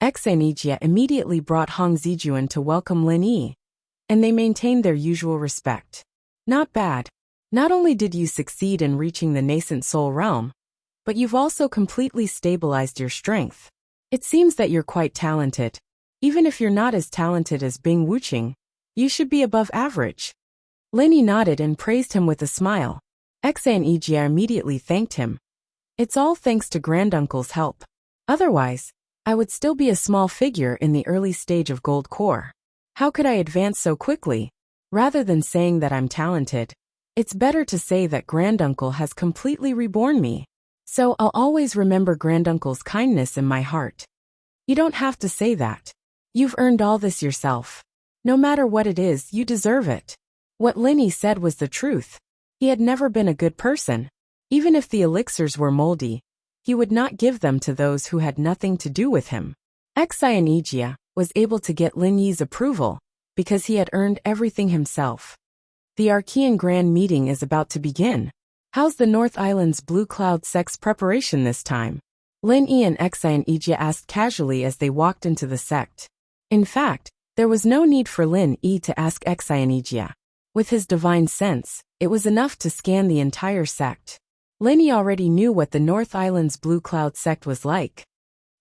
Speaker 1: Enchanting immediately brought Hong Zijuan to welcome Lin Yi, and they maintained their usual respect. Not bad. Not only did you succeed in reaching the nascent soul realm, but you've also completely stabilized your strength. It seems that you're quite talented. Even if you're not as talented as Bing Wuqing, you should be above average. Lin Yi nodded and praised him with a smile. Enchanting immediately thanked him. It's all thanks to Granduncle's help. Otherwise, I would still be a small figure in the early stage of Gold Core. How could I advance so quickly? Rather than saying that I'm talented, it's better to say that Granduncle has completely reborn me. So I'll always remember Granduncle's kindness in my heart. You don't have to say that. You've earned all this yourself. No matter what it is, you deserve it. What Lin Yi said was the truth. He had never been a good person. Even if the elixirs were moldy, he would not give them to those who had nothing to do with him. Enchanting was able to get Lin Yi's approval because he had earned everything himself. The Archean Grand Meeting is about to begin. How's the North Island's Blue Cloud sect's preparation this time? Lin Yi and Enchanting asked casually as they walked into the sect. In fact, there was no need for Lin Yi to ask Enchanting. With his divine sense, it was enough to scan the entire sect. Lin Yi already knew what the North Island's Blue Cloud sect was like.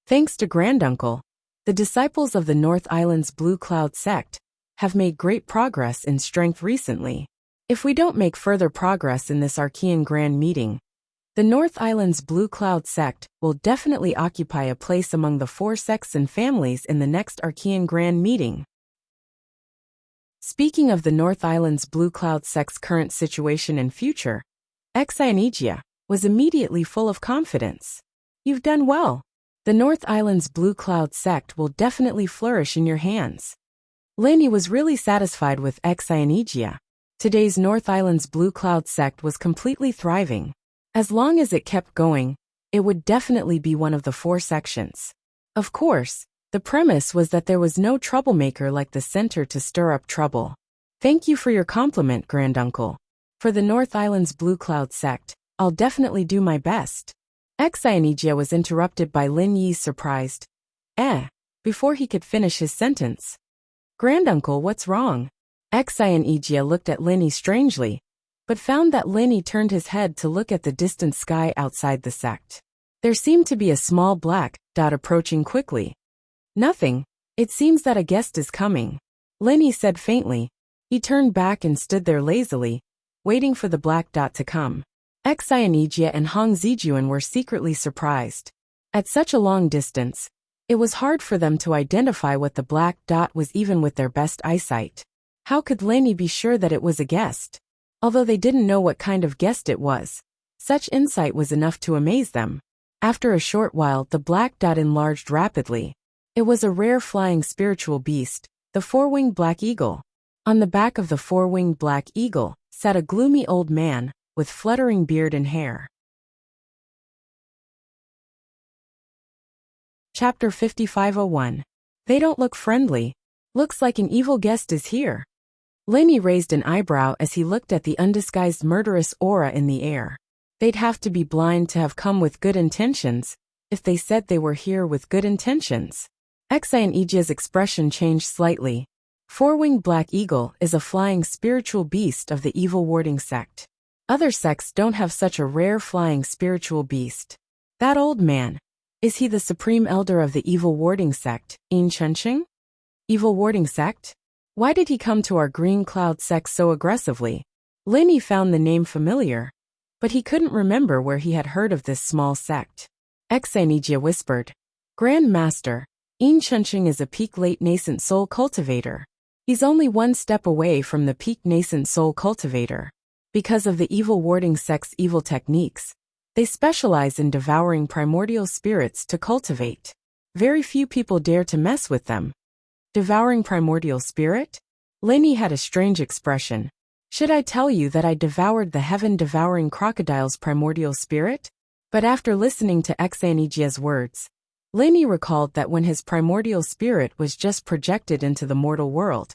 Speaker 1: Thanks to Granduncle, the disciples of the North Island's Blue Cloud sect have made great progress in strength recently. If we don't make further progress in this Archean Grand Meeting, the North Island's Blue Cloud sect will definitely occupy a place among the 4 sects and families in the next Archean Grand Meeting. Speaking of the North Island's Blue Cloud sect's current situation and future, Enchanting was immediately full of confidence. You've done well. The North Island's Blue Cloud sect will definitely flourish in your hands. Lin Yi was really satisfied with Enchanting. Today's North Island's Blue Cloud sect was completely thriving. As long as it kept going, it would definitely be one of the 4 sections. Of course, the premise was that there was no troublemaker like the center to stir up trouble. Thank you for your compliment, Granduncle. For the North Island's Blue Cloud sect, I'll definitely do my best. Enchanting was interrupted by Lin Yi's surprised, before he could finish his sentence. Granduncle, what's wrong? Enchanting looked at Lin Yi strangely, but found that Lin Yi turned his head to look at the distant sky outside the sect. There seemed to be a small black dot approaching quickly. Nothing. It seems that a guest is coming, Lin Yi said faintly. He turned back and stood there lazily, waiting for the black dot to come. Enchanting and Hong Zijuan were secretly surprised. At such a long distance, it was hard for them to identify what the black dot was even with their best eyesight. How could Lin Yi be sure that it was a guest? Although they didn't know what kind of guest it was, such insight was enough to amaze them. After a short while, the black dot enlarged rapidly. It was a rare flying spiritual beast, the 4-winged black eagle. On the back of the 4-winged black eagle sat a gloomy old man with fluttering beard and hair. Chapter 5501. They don't look friendly. Looks like an evil guest is here. Lin Yi raised an eyebrow as he looked at the undisguised murderous aura in the air. They'd have to be blind to have come with good intentions, if they said they were here with good intentions. Enchanting's expression changed slightly. 4-winged black eagle is a flying spiritual beast of the evil warding sect. Other sects don't have such a rare flying spiritual beast. That old man, is he the supreme elder of the evil warding sect, Enchanting? Evil warding sect? Why did he come to our Green Cloud sect so aggressively? Lin Yi found the name familiar, but he couldn't remember where he had heard of this small sect. Enchanting whispered, Grand Master, Enchanting is a peak late nascent soul cultivator. He's only 1 step away from the peak nascent soul cultivator. Because of the evil warding sect's evil techniques, they specialize in devouring primordial spirits to cultivate. Very few people dare to mess with them. Devouring primordial spirit? Lin Yi had a strange expression. Should I tell you that I devoured the heaven-devouring crocodile's primordial spirit? But after listening to Exanigia's words, Lin recalled that when his primordial spirit was just projected into the mortal world,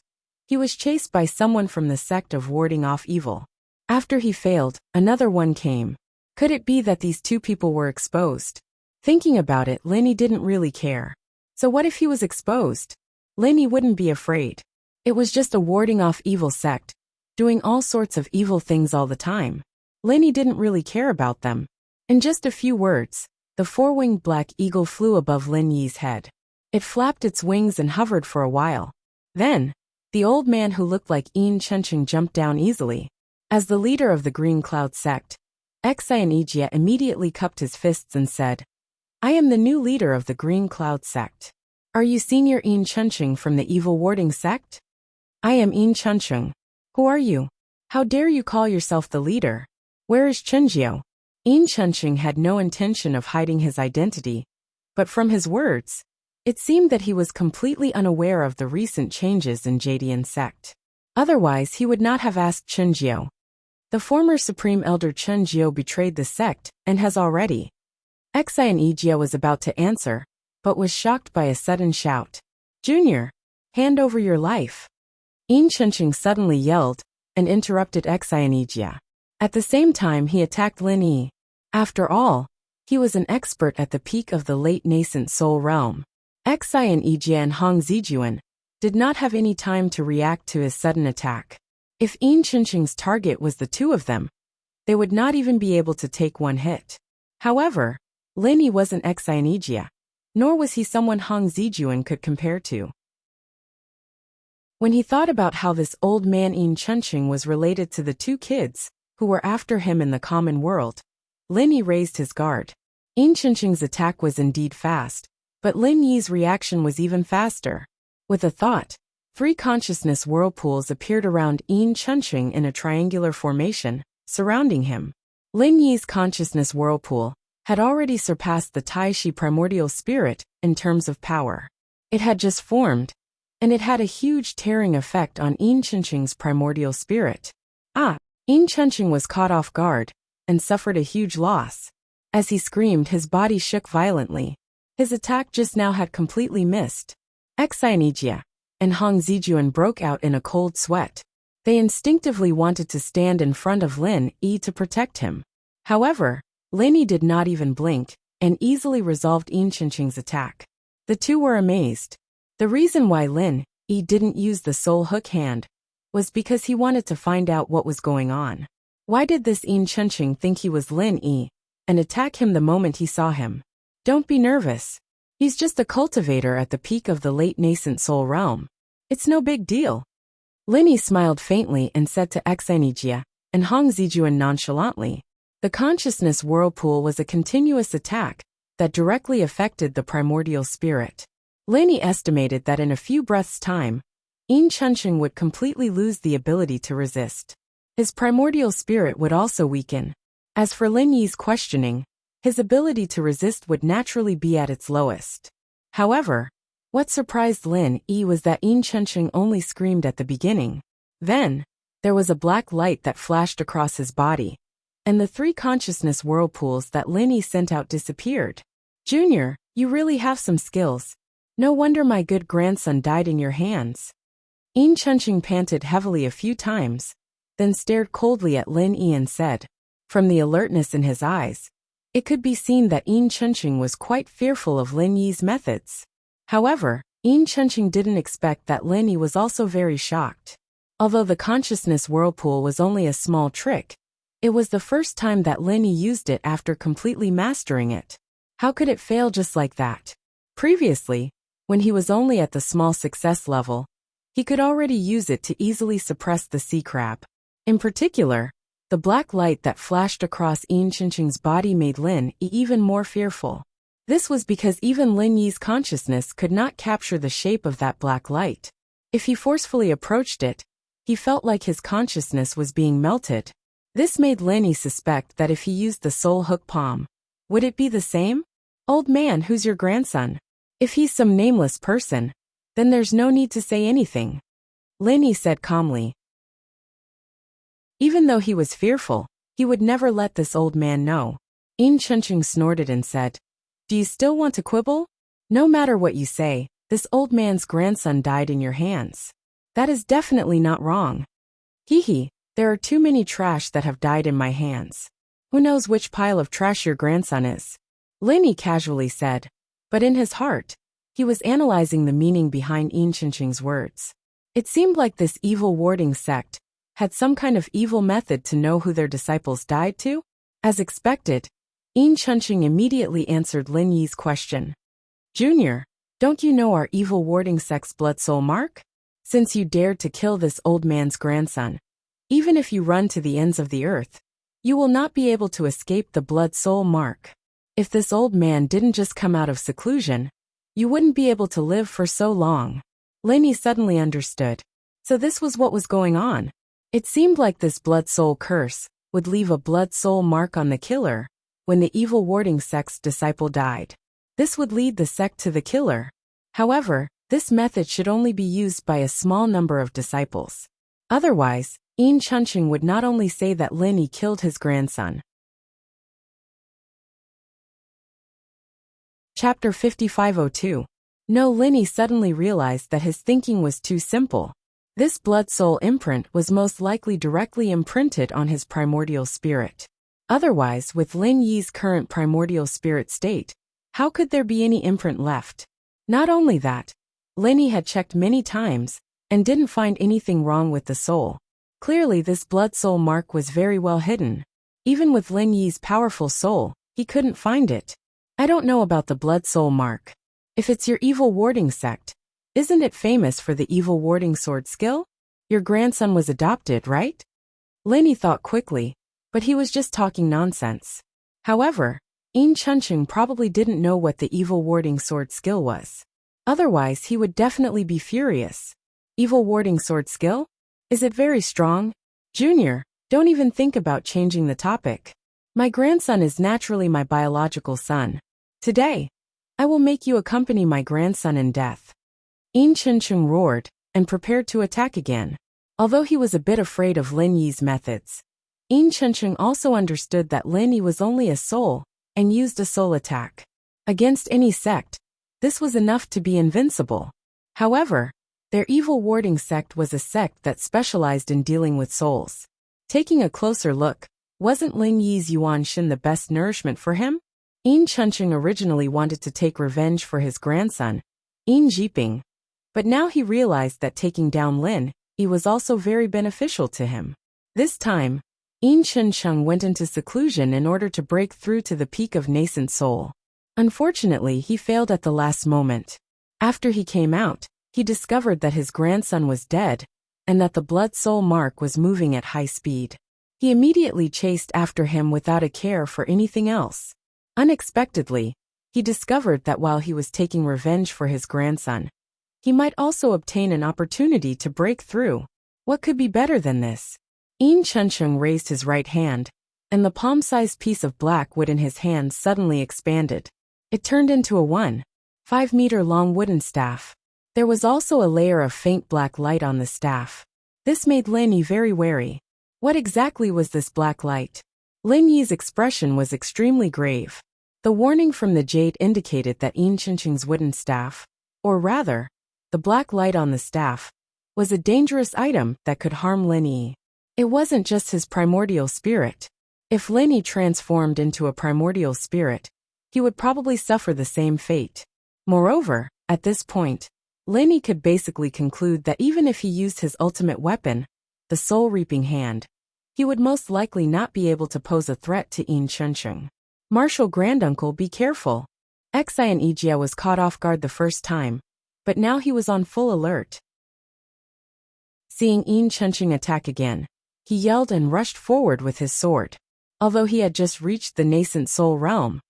Speaker 1: he was chased by someone from the sect of warding off evil. After he failed, another one came. Could it be that these two people were exposed? Thinking about it, Lin didn't really care. So what if he was exposed? Lin wouldn't be afraid. It was just a warding off evil sect, doing all sorts of evil things all the time. Lin didn't really care about them. In just a few words, the four-winged black eagle flew above Lin Yi's head. It flapped its wings and hovered for a while. Then, the old man who looked like Enchanting jumped down easily. As the leader of the Green Cloud sect, Exanigia immediately cupped his fists and said, "I am the new leader of the Green Cloud sect. Are you Senior Enchanting from the evil warding sect?" "I am Enchanting. Who are you? How dare you call yourself the leader? Where is Chenjiao?" Enchanting had no intention of hiding his identity, but from his words, it seemed that he was completely unaware of the recent changes in Jadian sect. Otherwise, he would not have asked Chenjiao. The former Supreme Elder Chenjiao betrayed the sect and has already. Exanigia was about to answer, but was shocked by a sudden shout. "Junior, hand over your life." Enchanting suddenly yelled and interrupted Exanigia. At the same time, he attacked Lin Yi. After all, he was an expert at the peak of the late nascent soul realm. Exanigia and Hong Zijuan did not have any time to react to his sudden attack. If Enchanting's target was the two of them, they would not even be able to take one hit. However, Lin Yi wasn't Exanigia, nor was he someone Hong Zijuan could compare to. When he thought about how this old man Enchanting was related to the two kids who were after him in the common world, Lin Yi raised his guard. Enchanting's attack was indeed fast, but Lin Yi's reaction was even faster. With a thought, 3 consciousness whirlpools appeared around Enchanting in a triangular formation, surrounding him. Lin Yi's consciousness whirlpool had already surpassed the Taishi primordial spirit in terms of power. It had just formed, and it had a huge tearing effect on Enchanting's primordial spirit. Enchanting was caught off guard and suffered a huge loss. As he screamed, his body shook violently. His attack just now had completely missed. Exanigia and Hong Zijuan broke out in a cold sweat. They instinctively wanted to stand in front of Lin Yi to protect him. However, Lin Yi did not even blink and easily resolved Enchanting's attack. The two were amazed. The reason why Lin Yi didn't use the soul hook hand was because he wanted to find out what was going on. Why did this Enchanting think he was Lin Yi and attack him the moment he saw him? Don't be nervous. He's just a cultivator at the peak of the late nascent soul realm. It's no big deal. Lin Yi smiled faintly and said to Exanigia and Hong Zijuan nonchalantly. The consciousness whirlpool was a continuous attack that directly affected the primordial spirit. Lin Yi estimated that in a few breaths' time, Enchanting would completely lose the ability to resist. His primordial spirit would also weaken. As for Lin Yi's questioning, his ability to resist would naturally be at its lowest. However, what surprised Lin Yi was that Enchanting only screamed at the beginning. Then, there was a black light that flashed across his body, and the 3 consciousness whirlpools that Lin Yi sent out disappeared. "Junior, you really have some skills. No wonder my good grandson died in your hands." Enchanting panted heavily a few times, then stared coldly at Lin Yi and said, from the alertness in his eyes, it could be seen that Enchanting was quite fearful of Lin Yi's methods. However, Enchanting didn't expect that Lin Yi was also very shocked. Although the consciousness whirlpool was only a small trick, it was the first time that Lin Yi used it after completely mastering it. How could it fail just like that? Previously, when he was only at the small success level, he could already use it to easily suppress the sea crab. In particular, the black light that flashed across Enchanting's body made Lin Yi even more fearful. This was because even Lin Yi's consciousness could not capture the shape of that black light. If he forcefully approached it, he felt like his consciousness was being melted. This made Lin Yi suspect that if he used the soul hook palm, would it be the same? "Old man, who's your grandson?" If he's some nameless person, then there's no need to say anything, Lin Yi said calmly. Even though he was fearful, he would never let this old man know. Enchanting snorted and said, "Do you still want to quibble? No matter what you say, this old man's grandson died in your hands. That is definitely not wrong. Hee hee, there are too many trash that have died in my hands. Who knows which pile of trash your grandson is?" Lenny casually said, but in his heart, he was analyzing the meaning behind Enchanting's words. It seemed like this evil warding sect had some kind of evil method to know who their disciples died to. As expected, Enchanting immediately answered Lin Yi's question. "Junior, don't you know our evil warding sect's blood soul mark? Since you dared to kill this old man's grandson, even if you run to the ends of the earth, you will not be able to escape the blood soul mark. If this old man didn't just come out of seclusion, you wouldn't be able to live for so long." Lenny suddenly understood. So this was what was going on. It seemed like this blood soul curse would leave a blood soul mark on the killer when the evil warding sect's disciple died. This would lead the sect to the killer. However, this method should only be used by a small number of disciples. Otherwise, Enchanting would not only say that Lenny killed his grandson. Chapter 5502. No, Lenny suddenly realized that his thinking was too simple. This blood soul imprint was most likely directly imprinted on his primordial spirit. Otherwise, with Lin Yi's current primordial spirit state, how could there be any imprint left? Not only that, Lenny had checked many times and didn't find anything wrong with the soul. Clearly, this blood soul mark was very well hidden. Even with Lin Yi's powerful soul, he couldn't find it. "I don't know about the blood soul mark. If it's your evil warding sect, isn't it famous for the evil warding sword skill? Your grandson was adopted, right?" Lenny thought quickly, but he was just talking nonsense. However, Enchanting probably didn't know what the evil warding sword skill was. Otherwise, he would definitely be furious. "Evil warding sword skill? Is it very strong?" "Junior, don't even think about changing the topic. My grandson is naturally my biological son. Today, I will make you accompany my grandson in death." Enchanting roared and prepared to attack again. Although he was a bit afraid of Lin Yi's methods, Enchanting also understood that Lin Yi was only a soul and used a soul attack. Against any sect, this was enough to be invincible. However, their evil warding sect was a sect that specialized in dealing with souls. Taking a closer look, wasn't Lin Yi's Yuan Shin the best nourishment for him? Enchanting originally wanted to take revenge for his grandson, Jiping, but now he realized that taking down Lin Yi was also very beneficial to him. This time, Enchanting went into seclusion in order to break through to the peak of nascent soul. Unfortunately, he failed at the last moment. After he came out, he discovered that his grandson was dead and that the blood soul mark was moving at high speed. He immediately chased after him without a care for anything else. Unexpectedly, he discovered that while he was taking revenge for his grandson, he might also obtain an opportunity to break through. What could be better than this? Enchanting raised his right hand, and the palm-sized piece of black wood in his hand suddenly expanded. It turned into a 1.5-meter-long wooden staff. There was also a layer of faint black light on the staff. This made Lin Yi very wary. What exactly was this black light? Lin Yi's expression was extremely grave. The warning from the jade indicated that Enchanting's wooden staff, or rather, the black light on the staff, was a dangerous item that could harm Lin Yi. It wasn't just his primordial spirit. If Lin Yi transformed into a primordial spirit, he would probably suffer the same fate. Moreover, at this point, Lin Yi could basically conclude that even if he used his ultimate weapon, the soul-reaping hand, he would most likely not be able to pose a threat to Enchanting. "Martial granduncle, be careful." Xian Ijia was caught off guard the first time, but now he was on full alert. Seeing Enchanting attack again, he yelled and rushed forward with his sword. Although he had just reached the nascent soul realm,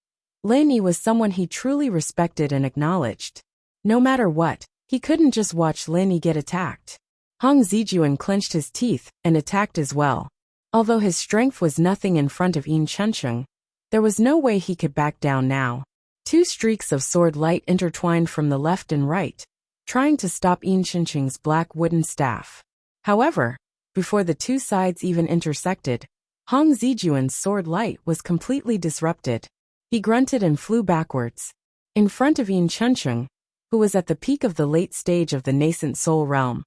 Speaker 1: Lin Yi was someone he truly respected and acknowledged. No matter what, he couldn't just watch Lin Yi get attacked. Hong Zijuan clenched his teeth and attacked as well. Although his strength was nothing in front of Enchanting, there was no way he could back down now. Two streaks of sword light intertwined from the left and right, trying to stop Enchanting's black wooden staff. However, before the two sides even intersected, Hong Zijuan's sword light was completely disrupted. He grunted and flew backwards. In front of Enchanting, who was at the peak of the late stage of the nascent soul realm,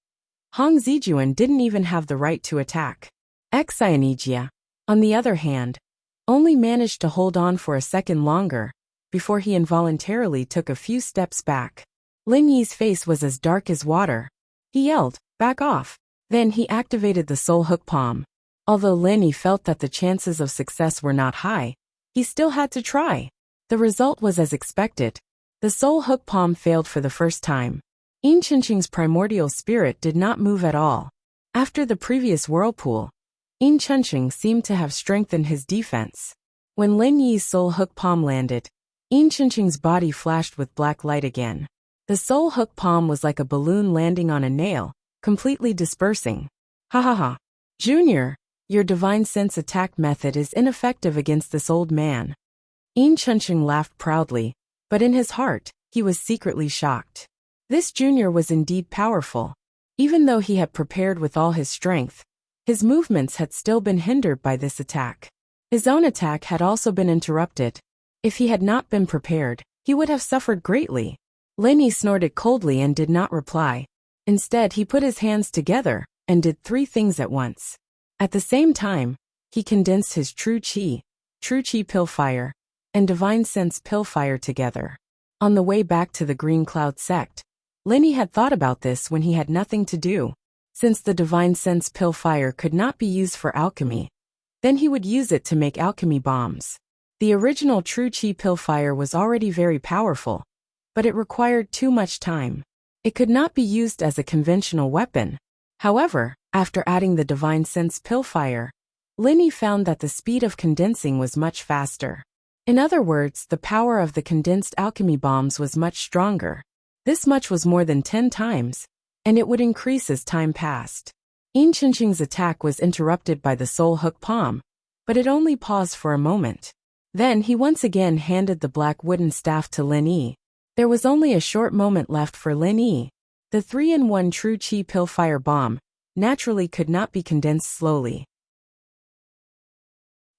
Speaker 1: Hong Zijuan didn't even have the right to attack. Enchanting, on the other hand, only managed to hold on for a second longer, before he involuntarily took a few steps back. Lin Yi's face was as dark as water. He yelled, "Back off!" Then he activated the soul hook palm. Although Lin Yi felt that the chances of success were not high, he still had to try. The result was as expected. The soul hook palm failed for the first time. Enchanting's primordial spirit did not move at all. After the previous whirlpool, Enchanting seemed to have strengthened his defense. When Lin Yi's soul hook palm landed, Enchanting's body flashed with black light again. The soul hook palm was like a balloon landing on a nail, completely dispersing. Ha ha ha. Junior, your divine sense attack method is ineffective against this old man. Enchanting laughed proudly, but in his heart, he was secretly shocked. This junior was indeed powerful. Even though he had prepared with all his strength, his movements had still been hindered by this attack. His own attack had also been interrupted. If he had not been prepared, he would have suffered greatly. Lin Yi snorted coldly and did not reply. Instead, he put his hands together and did three things at once. At the same time, he condensed his True Qi Pill Fire, and Divine Sense Pill Fire together. On the way back to the Green Cloud sect, Lin Yi had thought about this when he had nothing to do. Since the Divine Sense Pill Fire could not be used for alchemy, then he would use it to make alchemy bombs. The original True Qi Pill Fire was already very powerful, but it required too much time. It could not be used as a conventional weapon. However, after adding the Divine Sense Pill Fire, Lin Yi found that the speed of condensing was much faster. In other words, the power of the condensed alchemy bombs was much stronger. This much was more than 10 times, and it would increase as time passed. Enchanting's attack was interrupted by the soul hook palm, but it only paused for a moment. Then he once again handed the black wooden staff to Lin Yi. There was only a short moment left for Lin Yi. The 3-in-1 True Qi Pill Fire Bomb naturally could not be condensed slowly.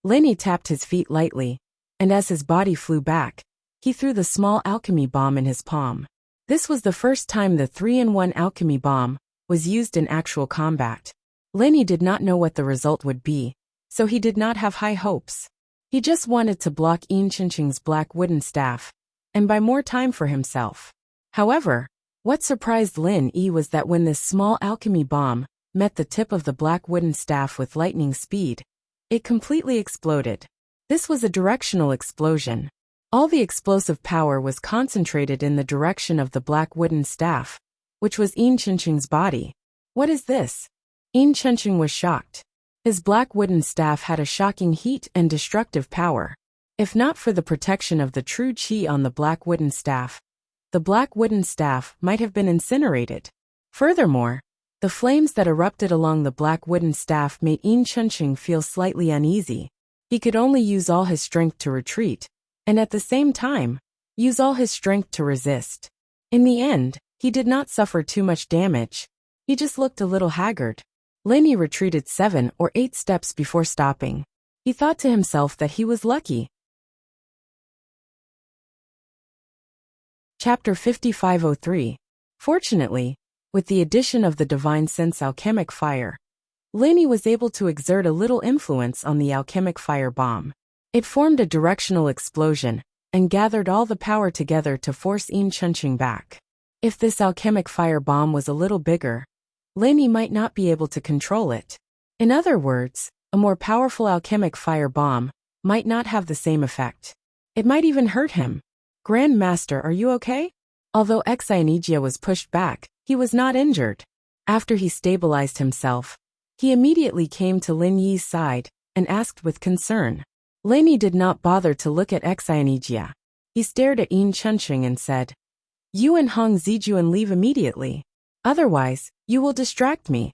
Speaker 1: Lin Yi tapped his feet lightly, and as his body flew back, he threw the small alchemy bomb in his palm. This was the first time the 3-in-1 alchemy bomb was used in actual combat. Lin Yi did not know what the result would be, so he did not have high hopes. He just wanted to block Enchanting's black wooden staff, and buy more time for himself. However, what surprised Lin Yi was that when this small alchemy bomb met the tip of the black wooden staff with lightning speed, it completely exploded. This was a directional explosion. All the explosive power was concentrated in the direction of the black wooden staff, which was Enchanting's body. What is this? Enchanting was shocked. His black wooden staff had a shocking heat and destructive power. If not for the protection of the True Qi on the black wooden staff, the black wooden staff might have been incinerated. Furthermore, the flames that erupted along the black wooden staff made Enchanting feel slightly uneasy. He could only use all his strength to retreat, and at the same time, use all his strength to resist. In the end, he did not suffer too much damage. He just looked a little haggard. Lin Yi retreated 7 or 8 steps before stopping. He thought to himself that he was lucky. Chapter 5503. Fortunately, with the addition of the Divine Sense Alchemic Fire, Lin Yi was able to exert a little influence on the alchemic fire bomb. It formed a directional explosion, and gathered all the power together to force Enchanting back. If this alchemic fire bomb was a little bigger, Lin Yi might not be able to control it. In other words, a more powerful alchemic fire bomb might not have the same effect. It might even hurt him. Grand Master, are you okay? Although Enchanting was pushed back, he was not injured. After he stabilized himself, he immediately came to Lin Yi's side and asked with concern. Lin Yi did not bother to look at Enchanting. He stared at Enchanting and said, "You and Hong Zijuan leave immediately. Otherwise, you will distract me."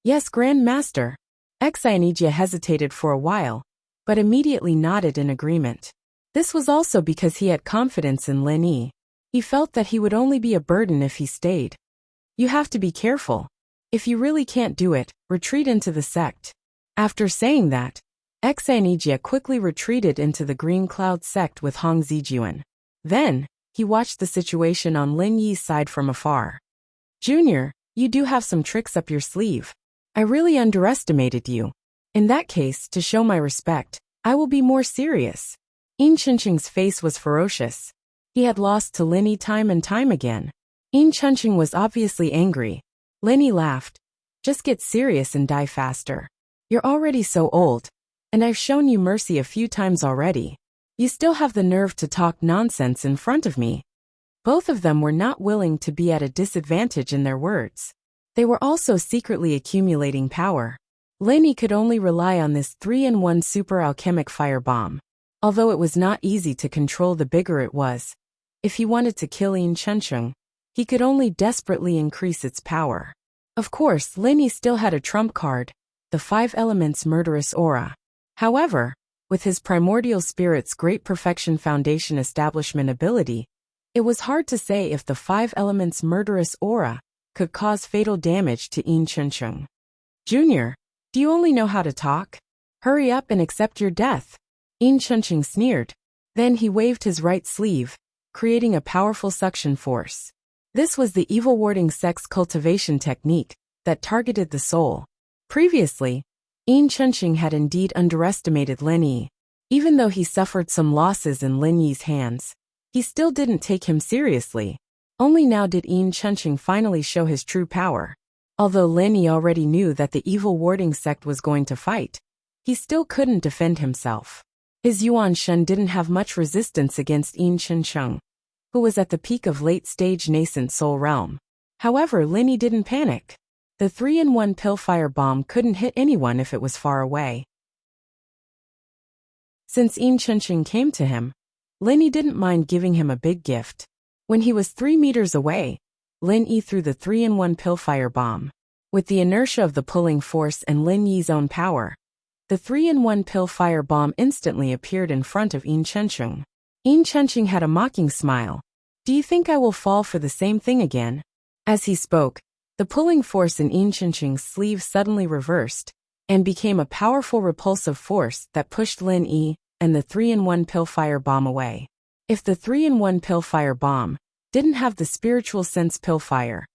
Speaker 1: "Yes, Grand Master." Enchanting hesitated for a while, but immediately nodded in agreement. This was also because he had confidence in Lin Yi. He felt that he would only be a burden if he stayed. "You have to be careful. If you really can't do it, retreat into the sect." After saying that, Xanijia quickly retreated into the Green Cloud sect with Hong Zijuan. Then, he watched the situation on Lin Yi's side from afar. Junior, you do have some tricks up your sleeve. I really underestimated you. In that case, to show my respect, I will be more serious. Enchanting's face was ferocious. He had lost to Lin Yi time and time again. Enchanting was obviously angry. Lin Yi laughed. Just get serious and die faster. You're already so old. And I've shown you mercy a few times already. You still have the nerve to talk nonsense in front of me. Both of them were not willing to be at a disadvantage in their words. They were also secretly accumulating power. Lin Yi could only rely on this 3-in-1 super alchemic fire bomb. Although it was not easy to control the bigger it was. If he wanted to kill Enchanting, he could only desperately increase its power. Of course, Lin Yi still had a trump card, the 5 elements murderous aura. However, with his primordial spirit's great perfection foundation establishment ability, it was hard to say if the 5 elements murderous aura could cause fatal damage to Enchanting. Junior, do you only know how to talk? Hurry up and accept your death. Enchanting sneered. Then he waved his right sleeve, creating a powerful suction force. This was the evil warding sex cultivation technique that targeted the soul. Previously, Enchanting had indeed underestimated Lin Yi. Even though he suffered some losses in Lin Yi's hands, he still didn't take him seriously. Only now did Enchanting finally show his true power. Although Lin Yi already knew that the evil warding sect was going to fight, he still couldn't defend himself. His Yuan Shen didn't have much resistance against Enchanting, who was at the peak of late-stage nascent soul realm. However, Lin Yi didn't panic. The 3-in-1 pill fire bomb couldn't hit anyone if it was far away. Since Enchanting came to him, Lin Yi didn't mind giving him a big gift. When he was 3 meters away, Lin Yi threw the 3-in-1 pill fire bomb. With the inertia of the pulling force and Lin Yi's own power, the 3-in-1 pill fire bomb instantly appeared in front of Enchanting. Enchanting had a mocking smile. Do you think I will fall for the same thing again? As he spoke, the pulling force in Enchanting's sleeve suddenly reversed and became a powerful repulsive force that pushed Lin Yi and the 3-in-1 pill fire bomb away. If the 3-in-1 pill fire bomb didn't have the spiritual sense pill fire,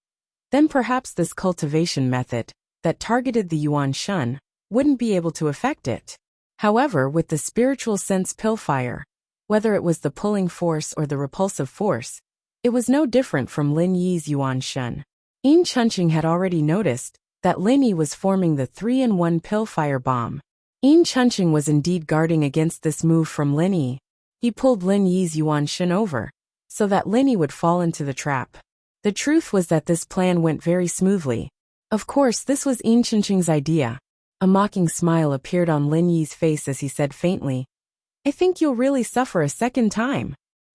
Speaker 1: then perhaps this cultivation method that targeted the Yuan Shen wouldn't be able to affect it. However, with the spiritual sense pill fire, whether it was the pulling force or the repulsive force, it was no different from Lin Yi's Yuan Shen. Enchanting had already noticed that Lin Yi was forming the 3-in-1 pill fire bomb. Enchanting was indeed guarding against this move from Lin Yi. He pulled Lin Yi's Yuan Shen over, so that Lin Yi would fall into the trap. The truth was that this plan went very smoothly. Of course, this was Enchanting's idea. A mocking smile appeared on Lin Yi's face as he said faintly, I think you'll really suffer a second time.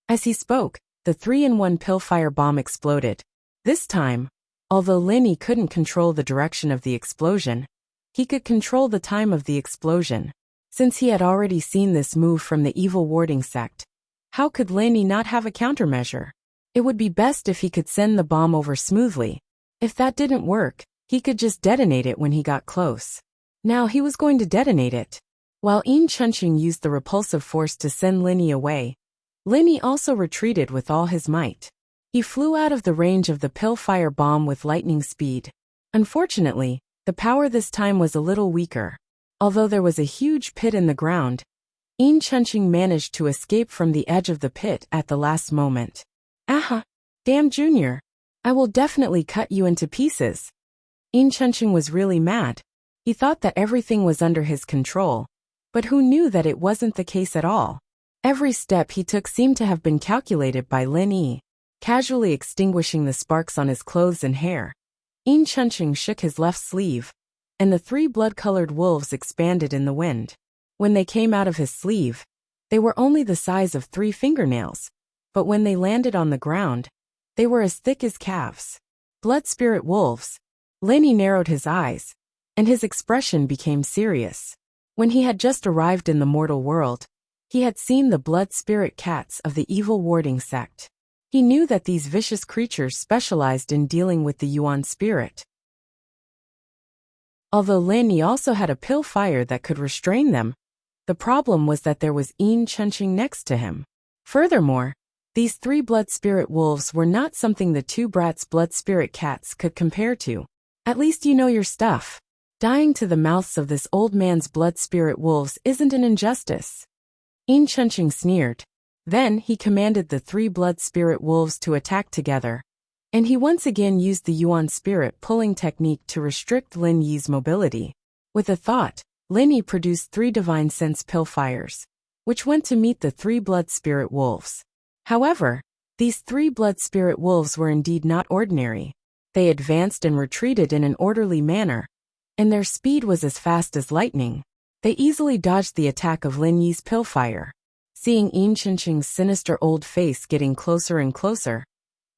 Speaker 1: As he spoke, the 3-in-1 pill fire bomb exploded. This time, although Lin Yi couldn't control the direction of the explosion, he could control the time of the explosion. Since he had already seen this move from the evil warding sect, how could Lin Yi not have a countermeasure? It would be best if he could send the bomb over smoothly. If that didn't work, he could just detonate it when he got close. Now he was going to detonate it. While Enchanting used the repulsive force to send Lin Yi away, Lin Yi also retreated with all his might. He flew out of the range of the pill fire bomb with lightning speed. Unfortunately, the power this time was a little weaker. Although there was a huge pit in the ground, Enchanting managed to escape from the edge of the pit at the last moment. Aha! Damn Junior! I will definitely cut you into pieces. Enchanting was really mad. He thought that everything was under his control, but who knew that it wasn't the case at all? Every step he took seemed to have been calculated by Lin Yi. Casually extinguishing the sparks on his clothes and hair, Enchanting shook his left sleeve, and the 3 blood-colored wolves expanded in the wind. When they came out of his sleeve, they were only the size of 3 fingernails, but when they landed on the ground, they were as thick as calves. Blood spirit wolves. Lin Yi narrowed his eyes, and his expression became serious. When he had just arrived in the mortal world, he had seen the blood spirit cats of the evil warding sect. He knew that these vicious creatures specialized in dealing with the Yuan spirit. Although Lin Yi also had a pill fire that could restrain them, The problem was that there was Enchanting next to him. Furthermore, these three blood spirit wolves were not something the two brats' blood spirit cats could compare to. At least you know your stuff. Dying to the mouths of this old man's blood spirit wolves isn't an injustice. Enchanting sneered. Then he commanded the three blood spirit wolves to attack together, and he once again used the Yuan spirit pulling technique to restrict Lin Yi's mobility. With a thought, Lin Yi produced 3 divine sense pillfires, which went to meet the 3 blood spirit wolves. However, these 3 blood spirit wolves were indeed not ordinary. They advanced and retreated in an orderly manner, and their speed was as fast as lightning. They easily dodged the attack of Lin Yi's pillfire. Seeing Enchanting's sinister old face getting closer and closer,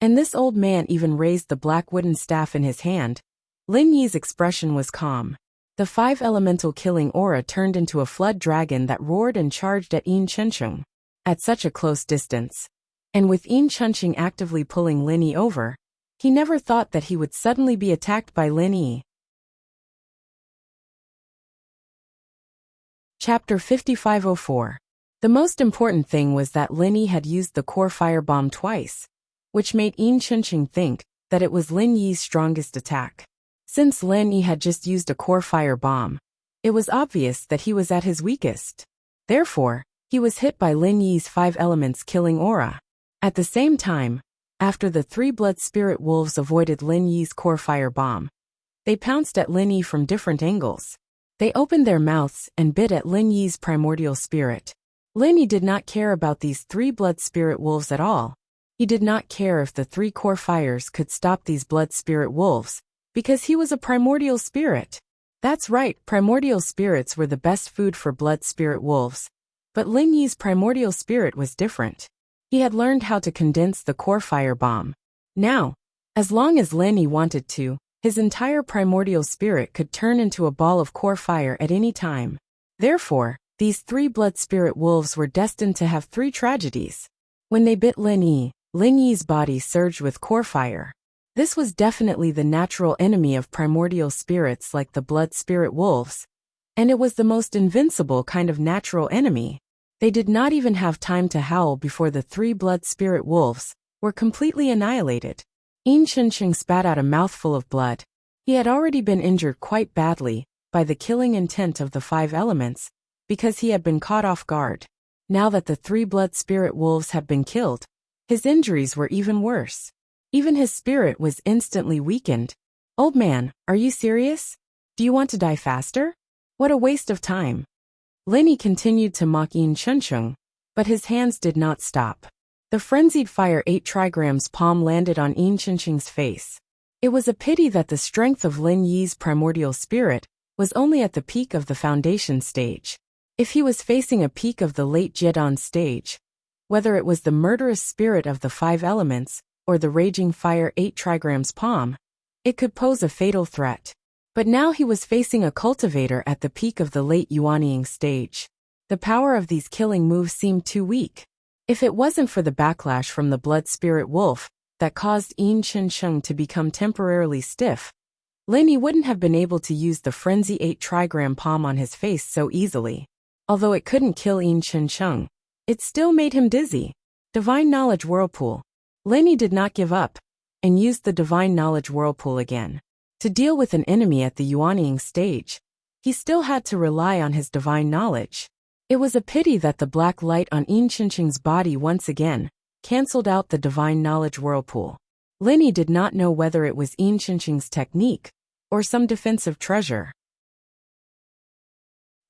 Speaker 1: and this old man even raised the black wooden staff in his hand, Lin Yi's expression was calm. The 5 elemental killing aura turned into a flood dragon that roared and charged at Enchanting at such a close distance. And with Enchanting actively pulling Lin Yi over, he never thought that he would suddenly be attacked by Lin Yi. Chapter 5504. The most important thing was that Lin Yi had used the core firebomb twice, which made Enchanting think that it was Lin Yi's strongest attack. Since Lin Yi had just used a core firebomb, it was obvious that he was at his weakest. Therefore, he was hit by Lin Yi's 5 elements killing aura. At the same time, after the 3 blood spirit wolves avoided Lin Yi's core firebomb, they pounced at Lin Yi from different angles. They opened their mouths and bit at Lin Yi's primordial spirit. Lin Yi did not care about these 3 blood spirit wolves at all. He did not care if the 3 core fires could stop these blood spirit wolves, because he was a primordial spirit. That's right, primordial spirits were the best food for blood spirit wolves. But Lin Yi's primordial spirit was different. He had learned how to condense the core firebomb. Now, as long as Lin Yi wanted to, his entire primordial spirit could turn into a ball of core fire at any time. Therefore, these 3 blood spirit wolves were destined to have 3 tragedies. When they bit Lin Yi's body surged with core fire. This was definitely the natural enemy of primordial spirits like the blood spirit wolves, and it was the most invincible kind of natural enemy. They did not even have time to howl before the 3 blood spirit wolves were completely annihilated. Enchanting spat out a mouthful of blood. He had already been injured quite badly by the killing intent of the 5 elements, because he had been caught off guard. Now that the 3 blood spirit wolves had been killed, his injuries were even worse. Even his spirit was instantly weakened. Old man, are you serious? Do you want to die faster? What a waste of time. Lin Yi continued to mock Enchanting, but his hands did not stop. The frenzied fire 8 trigrams palm landed on Enchanting's face. It was a pity that the strength of Lin Yi's primordial spirit was only at the peak of the foundation stage. If he was facing a peak of the late Jedon stage, whether it was the murderous spirit of the 5 elements or the raging fire 8 trigrams palm, it could pose a fatal threat. But now he was facing a cultivator at the peak of the late Yuanying stage. The power of these killing moves seemed too weak. If it wasn't for the backlash from the blood spirit wolf that caused Enchanting to become temporarily stiff, Lin Yi wouldn't have been able to use the frenzy 8 trigram palm on his face so easily. Although it couldn't kill Enchanting, it still made him dizzy. Divine Knowledge Whirlpool. Lin Yi did not give up, and used the Divine Knowledge Whirlpool again. To deal with an enemy at the Yuanying stage, he still had to rely on his divine knowledge. It was a pity that the black light on Enchanting's body once again cancelled out the Divine Knowledge Whirlpool. Lin Yi did not know whether it was Enchanting's technique or some defensive treasure.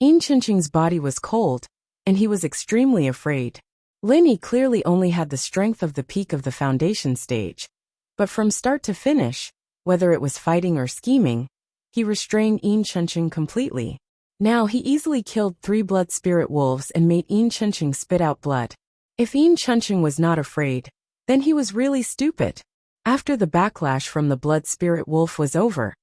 Speaker 1: Enchanting's body was cold, and he was extremely afraid. Lin Yi clearly only had the strength of the peak of the foundation stage, but from start to finish, whether it was fighting or scheming, he restrained Enchanting completely. Now he easily killed 3 blood spirit wolves and made Enchanting spit out blood. If Enchanting was not afraid, then he was really stupid. After the backlash from the blood spirit wolf was over,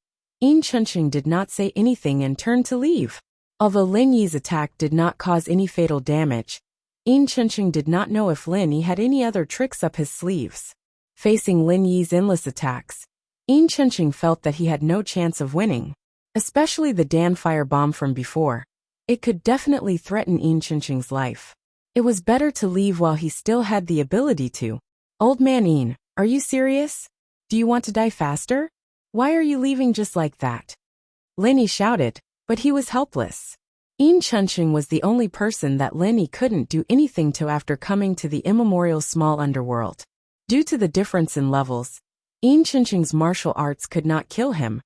Speaker 1: Enchanting did not say anything and turned to leave. Although Lin Yi's attack did not cause any fatal damage, Enchanting did not know if Lin Yi had any other tricks up his sleeves. Facing Lin Yi's endless attacks, Enchanting felt that he had no chance of winning. Especially the Dan fire bomb from before. It could definitely threaten Enchanting's life. It was better to leave while he still had the ability to. Old man En, are you serious? Do you want to die faster? Why are you leaving just like that? Lenny shouted, but he was helpless. Enchanting was the only person that Lenny couldn't do anything to after coming to the immemorial small underworld. Due to the difference in levels, Enchanting's martial arts could not kill him,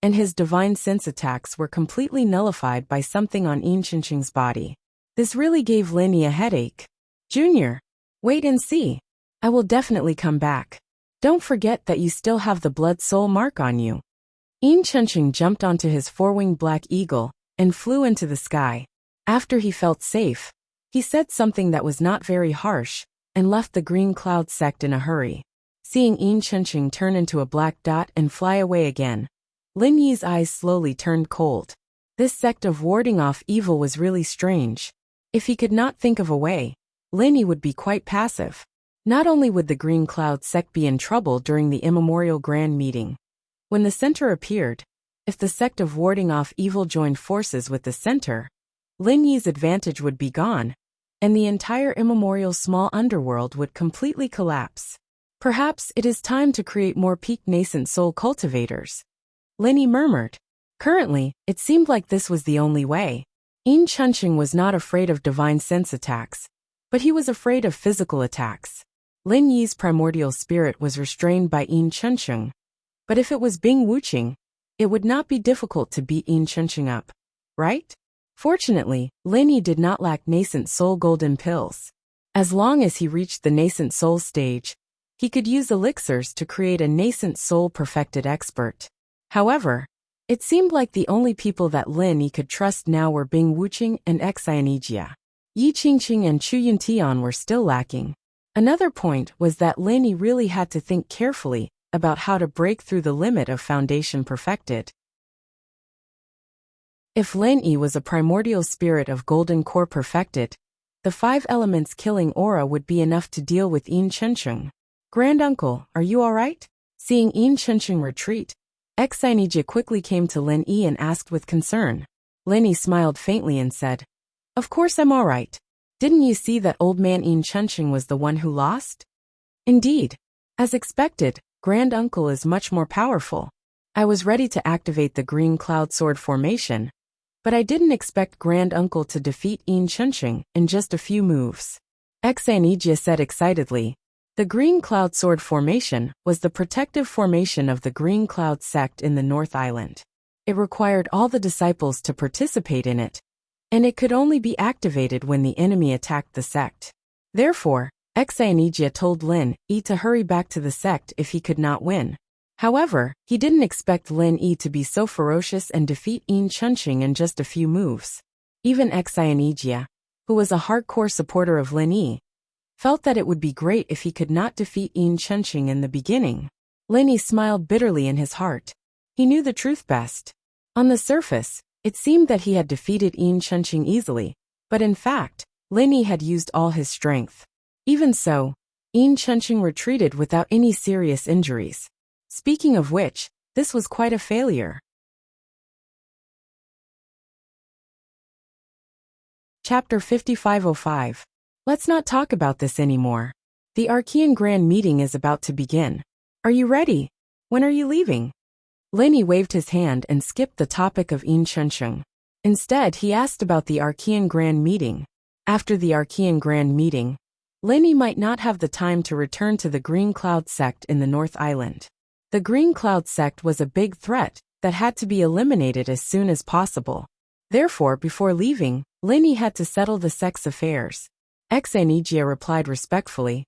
Speaker 1: and his divine sense attacks were completely nullified by something on Enchanting's body. This really gave Lenny a headache. Junior, wait and see. I will definitely come back. Don't forget that you still have the blood soul mark on you. Enchanting jumped onto his four-winged black eagle and flew into the sky. After he felt safe, he said something that was not very harsh and left the green cloud sect in a hurry. Seeing Enchanting turn into a black dot and fly away again, Lin Yi's eyes slowly turned cold. This sect of warding off evil was really strange. If he could not think of a way, Lin Yi would be quite passive. Not only would the green cloud sect be in trouble during the immemorial grand meeting, when the center appeared, if the sect of warding off evil joined forces with the center, Lin Yi's advantage would be gone, and the entire immemorial small underworld would completely collapse. Perhaps it is time to create more peak nascent soul cultivators. Lin Yi murmured. Currently, it seemed like this was the only way. Enchanting was not afraid of divine sense attacks, but he was afraid of physical attacks. Lin Yi's primordial spirit was restrained by Enchanting, but if it was Bing Wuqing, it would not be difficult to beat Enchanting up, right? Fortunately, Lin Yi did not lack nascent soul golden pills. As long as he reached the nascent soul stage, he could use elixirs to create a nascent soul perfected expert. However, it seemed like the only people that Lin Yi could trust now were Bing Wuqing and Xianijia. Yi Qingqing and Chu Yuntian were still lacking. Another point was that Lin Yi really had to think carefully about how to break through the limit of foundation perfected. If Lin Yi was a primordial spirit of golden core perfected, the 5 elements killing aura would be enough to deal with Enchanting. Granduncle, are you alright? Seeing Enchanting retreat, Xianijia quickly came to Lin Yi and asked with concern. Lin Yi smiled faintly and said, "Of course I'm alright. Didn't you see that old man Enchanting was the one who lost?" Indeed. As expected, Granduncle is much more powerful. I was ready to activate the green cloud sword formation, but I didn't expect Granduncle to defeat Enchanting in just a few moves. Xianijia said excitedly. The green cloud sword formation was the protective formation of the green cloud sect in the North Island. It required all the disciples to participate in it, and it could only be activated when the enemy attacked the sect. Therefore, Xianijia told Lin Yi to hurry back to the sect if he could not win. However, he didn't expect Lin Yi to be so ferocious and defeat Enchanting in just a few moves. Even Xianijia, who was a hardcore supporter of Lin Yi, felt that it would be great if he could not defeat Enchanting in the beginning. Lin Yi smiled bitterly in his heart. He knew the truth best. On the surface, it seemed that he had defeated Enchanting easily, but in fact, Lin Yi had used all his strength. Even so, Enchanting retreated without any serious injuries. Speaking of which, this was quite a failure. Chapter 5505. Let's not talk about this anymore. The Archean Grand Meeting is about to begin. Are you ready? When are you leaving? Lin Yi waved his hand and skipped the topic of Enchanting. Instead, he asked about the Archean Grand Meeting. After the Archean Grand Meeting, Lin Yi might not have the time to return to the Green Cloud sect in the North Island. The Green Cloud sect was a big threat that had to be eliminated as soon as possible. Therefore, before leaving, Lin Yi had to settle the sect's affairs. Xianijia replied respectfully,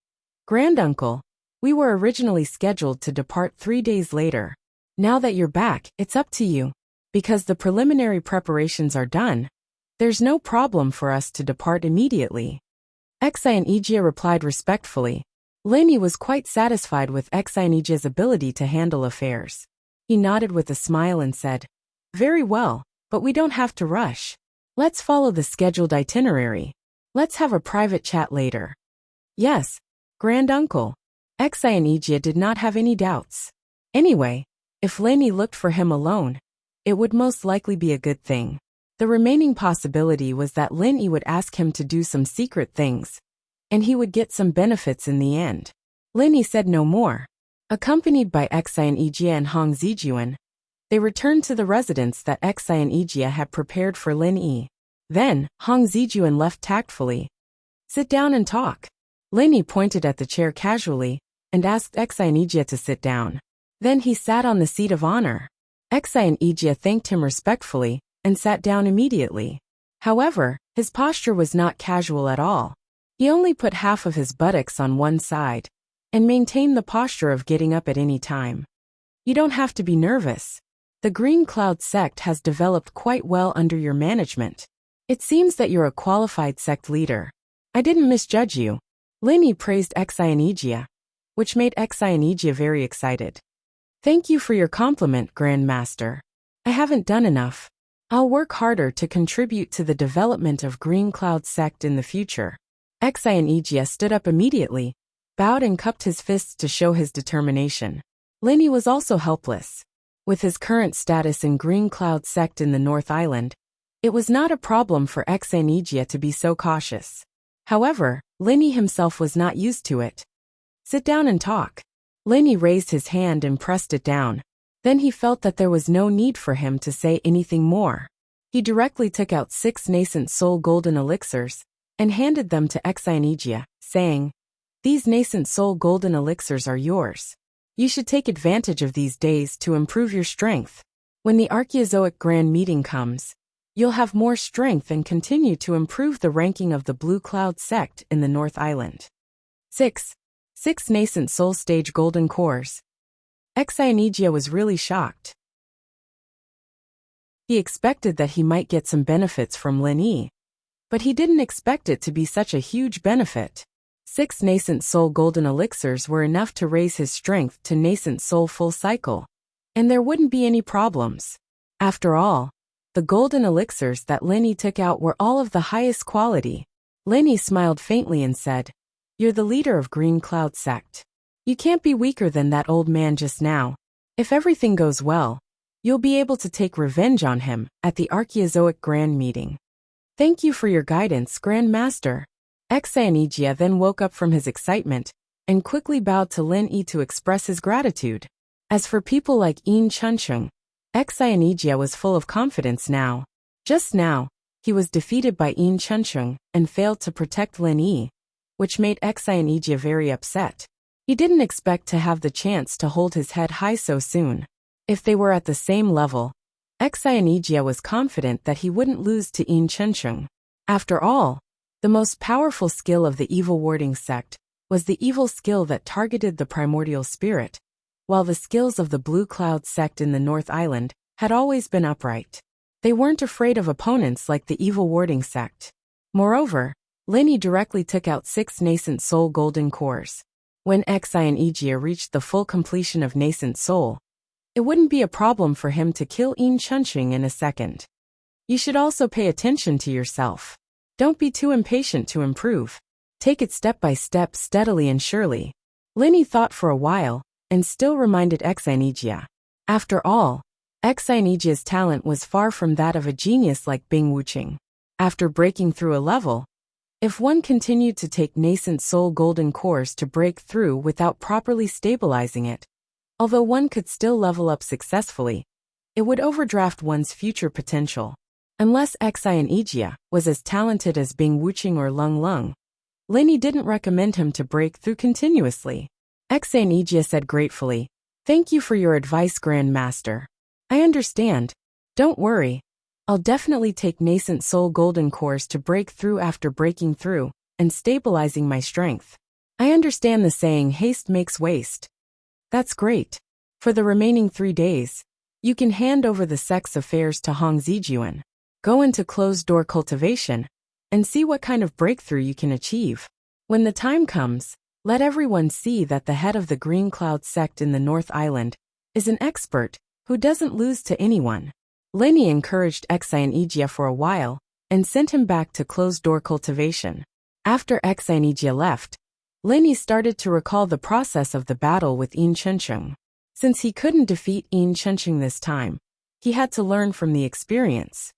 Speaker 1: "Granduncle, we were originally scheduled to depart 3 days later. Now that you're back, it's up to you. Because the preliminary preparations are done, there's no problem for us to depart immediately." Xianijia replied respectfully. Lin Yi was quite satisfied with Xianijia's ability to handle affairs. He nodded with a smile and said, "Very well, but we don't have to rush. Let's follow the scheduled itinerary. Let's have a private chat later." "Yes, Granduncle." Xianijia did not have any doubts. Anyway, if Lin Yi looked for him alone, it would most likely be a good thing. The remaining possibility was that Lin Yi would ask him to do some secret things, and he would get some benefits in the end. Lin Yi said no more. Accompanied by Xian Yijie and Hong Zijuan, they returned to the residence that Xian Yijie had prepared for Lin Yi. Then, Hong Zijuan left tactfully. Sit down and talk. Lin Yi pointed at the chair casually and asked Xian Yijie to sit down. Then he sat on the seat of honor. Xian Yijie thanked him respectfully and sat down immediately. However, his posture was not casual at all. He only put half of his buttocks on one side and maintained the posture of getting up at any time. You don't have to be nervous. The Green Cloud sect has developed quite well under your management. It seems that you're a qualified sect leader. I didn't misjudge you. Lin Yi praised Xian Yijie, which made Xian Yijie very excited. Thank you for your compliment, Grand Master. I haven't done enough. I'll work harder to contribute to the development of Green Cloud sect in the future. Xian Yijie stood up immediately, bowed and cupped his fists to show his determination. Lin Yi was also helpless. With his current status in Green Cloud sect in the North Island, it was not a problem for Xian Yijie to be so cautious. However, Lin Yi himself was not used to it. Sit down and talk. Lin Yi raised his hand and pressed it down. Then he felt that there was no need for him to say anything more. He directly took out 6 nascent soul golden elixirs and handed them to Xian Yijie, saying, "These nascent soul golden elixirs are yours. You should take advantage of these days to improve your strength. When the Archaeozoic Grand Meeting comes, you'll have more strength and continue to improve the ranking of the Blue Cloud sect in the North Island." 6 nascent soul stage golden cores. Xian Yijie was really shocked. He expected that he might get some benefits from Lin Yi, but he didn't expect it to be such a huge benefit. 6 nascent soul golden elixirs were enough to raise his strength to nascent soul full cycle, and there wouldn't be any problems. After all, the golden elixirs that Lin Yi took out were all of the highest quality. Lin Yi smiled faintly and said, "You're the leader of Green Cloud sect. You can't be weaker than that old man just now. If everything goes well, you'll be able to take revenge on him at the Archaeozoic Grand Meeting." Thank you for your guidance, Grand Master. Xian Yijie then woke up from his excitement and quickly bowed to Lin Yi to express his gratitude. As for people like Enchanting, Xian Yijie was full of confidence now. Just now, he was defeated by Enchanting and failed to protect Lin Yi, which made Xian Yijie very upset. He didn't expect to have the chance to hold his head high so soon. If they were at the same level, Xian Yijie was confident that he wouldn't lose to Enchanting. After all, the most powerful skill of the evil warding sect was the evil skill that targeted the primordial spirit, while the skills of the Blue Cloud sect in the North Island had always been upright. They weren't afraid of opponents like the evil warding sect. Moreover, Lin Yi directly took out 6 nascent soul golden cores. When Xian Yijie reached the full completion of nascent soul, it wouldn't be a problem for him to kill Enchanting in a second. You should also pay attention to yourself. Don't be too impatient to improve. Take it step by step, steadily and surely. Lin Yi thought for a while and still reminded Xian Yijie. After all, Xian Yijie's talent was far from that of a genius like Bing Wuqing. After breaking through a level, if one continued to take nascent soul golden cores to break through without properly stabilizing it, although one could still level up successfully, it would overdraft one's future potential. Unless Xian Yijie was as talented as Bing Wuqing or Lung Lung, Lin Yi didn't recommend him to break through continuously. Xian Yijie said gratefully, "Thank you for your advice, Grand Master. I understand. Don't worry. I'll definitely take nascent soul golden cores to break through after breaking through and stabilizing my strength. I understand the saying, haste makes waste." That's great. For the remaining 3 days, you can hand over the sex affairs to Hong Zijuan. Go into closed-door cultivation and see what kind of breakthrough you can achieve. When the time comes, let everyone see that the head of the Green Cloud sect in the North Island is an expert who doesn't lose to anyone. Lin Yi encouraged Xian Yijie for a while and sent him back to closed-door cultivation. After Xian Yijie left, Lin Yi started to recall the process of the battle with Enchanting. Since he couldn't defeat Enchanting this time, he had to learn from the experience.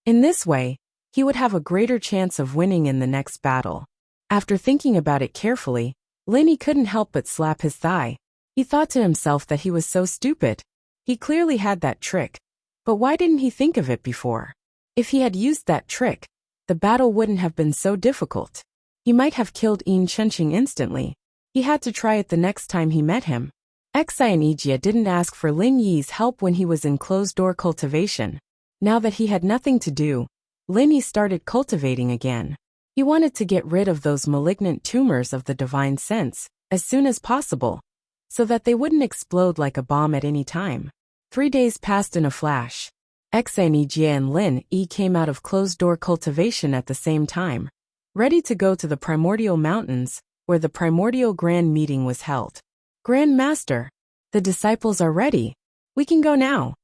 Speaker 1: In this way, he would have a greater chance of winning in the next battle. After thinking about it carefully, Lenny couldn't help but slap his thigh. He thought to himself that he was so stupid. He clearly had that trick. But why didn't he think of it before? If he had used that trick, the battle wouldn't have been so difficult. He might have killed Enchanting instantly. He had to try it the next time he met him. Enchanting didn't ask for Lin Yi's help when he was in closed-door cultivation. Now that he had nothing to do, Lin Yi started cultivating again. He wanted to get rid of those malignant tumors of the divine sense as soon as possible, so that they wouldn't explode like a bomb at any time. 3 days passed in a flash. Enchanting and Lin Yi came out of closed-door cultivation at the same time, ready to go to the Primordial Mountains, where the Primordial Grand Meeting was held. Grand Master, the disciples are ready. We can go now.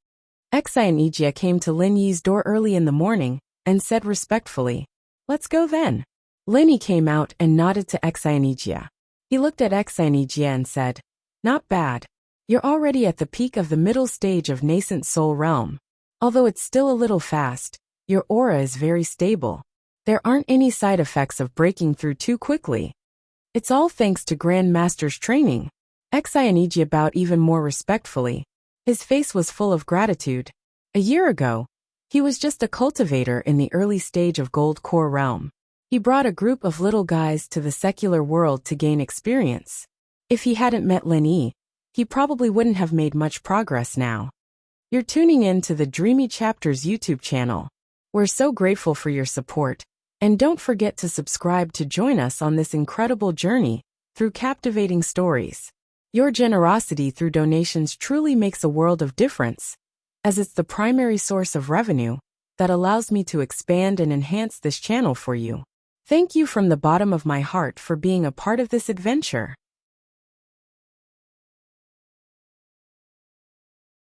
Speaker 1: Enchanting came to Lin Yi's door early in the morning and said respectfully, "Let's go then." Lin Yi came out and nodded to Enchanting. He looked at Enchanting and said, "Not bad. You're already at the peak of the middle stage of nascent soul realm. Although it's still a little fast, your aura is very stable. There aren't any side effects of breaking through too quickly. It's all thanks to Grand Master's training." Enchanting bowed even more respectfully. His face was full of gratitude. A year ago, he was just a cultivator in the early stage of Gold Core Realm. He brought a group of little guys to the secular world to gain experience. If he hadn't met Lin Yi, he probably wouldn't have made much progress now. You're tuning in to the Dreamy Chapters YouTube channel. We're so grateful for your support, and don't forget to subscribe to join us on this incredible journey through captivating stories. Your generosity through donations truly makes a world of difference, as it's the primary source of revenue that allows me to expand and enhance this channel for you. Thank you from the bottom of my heart for being a part of this adventure.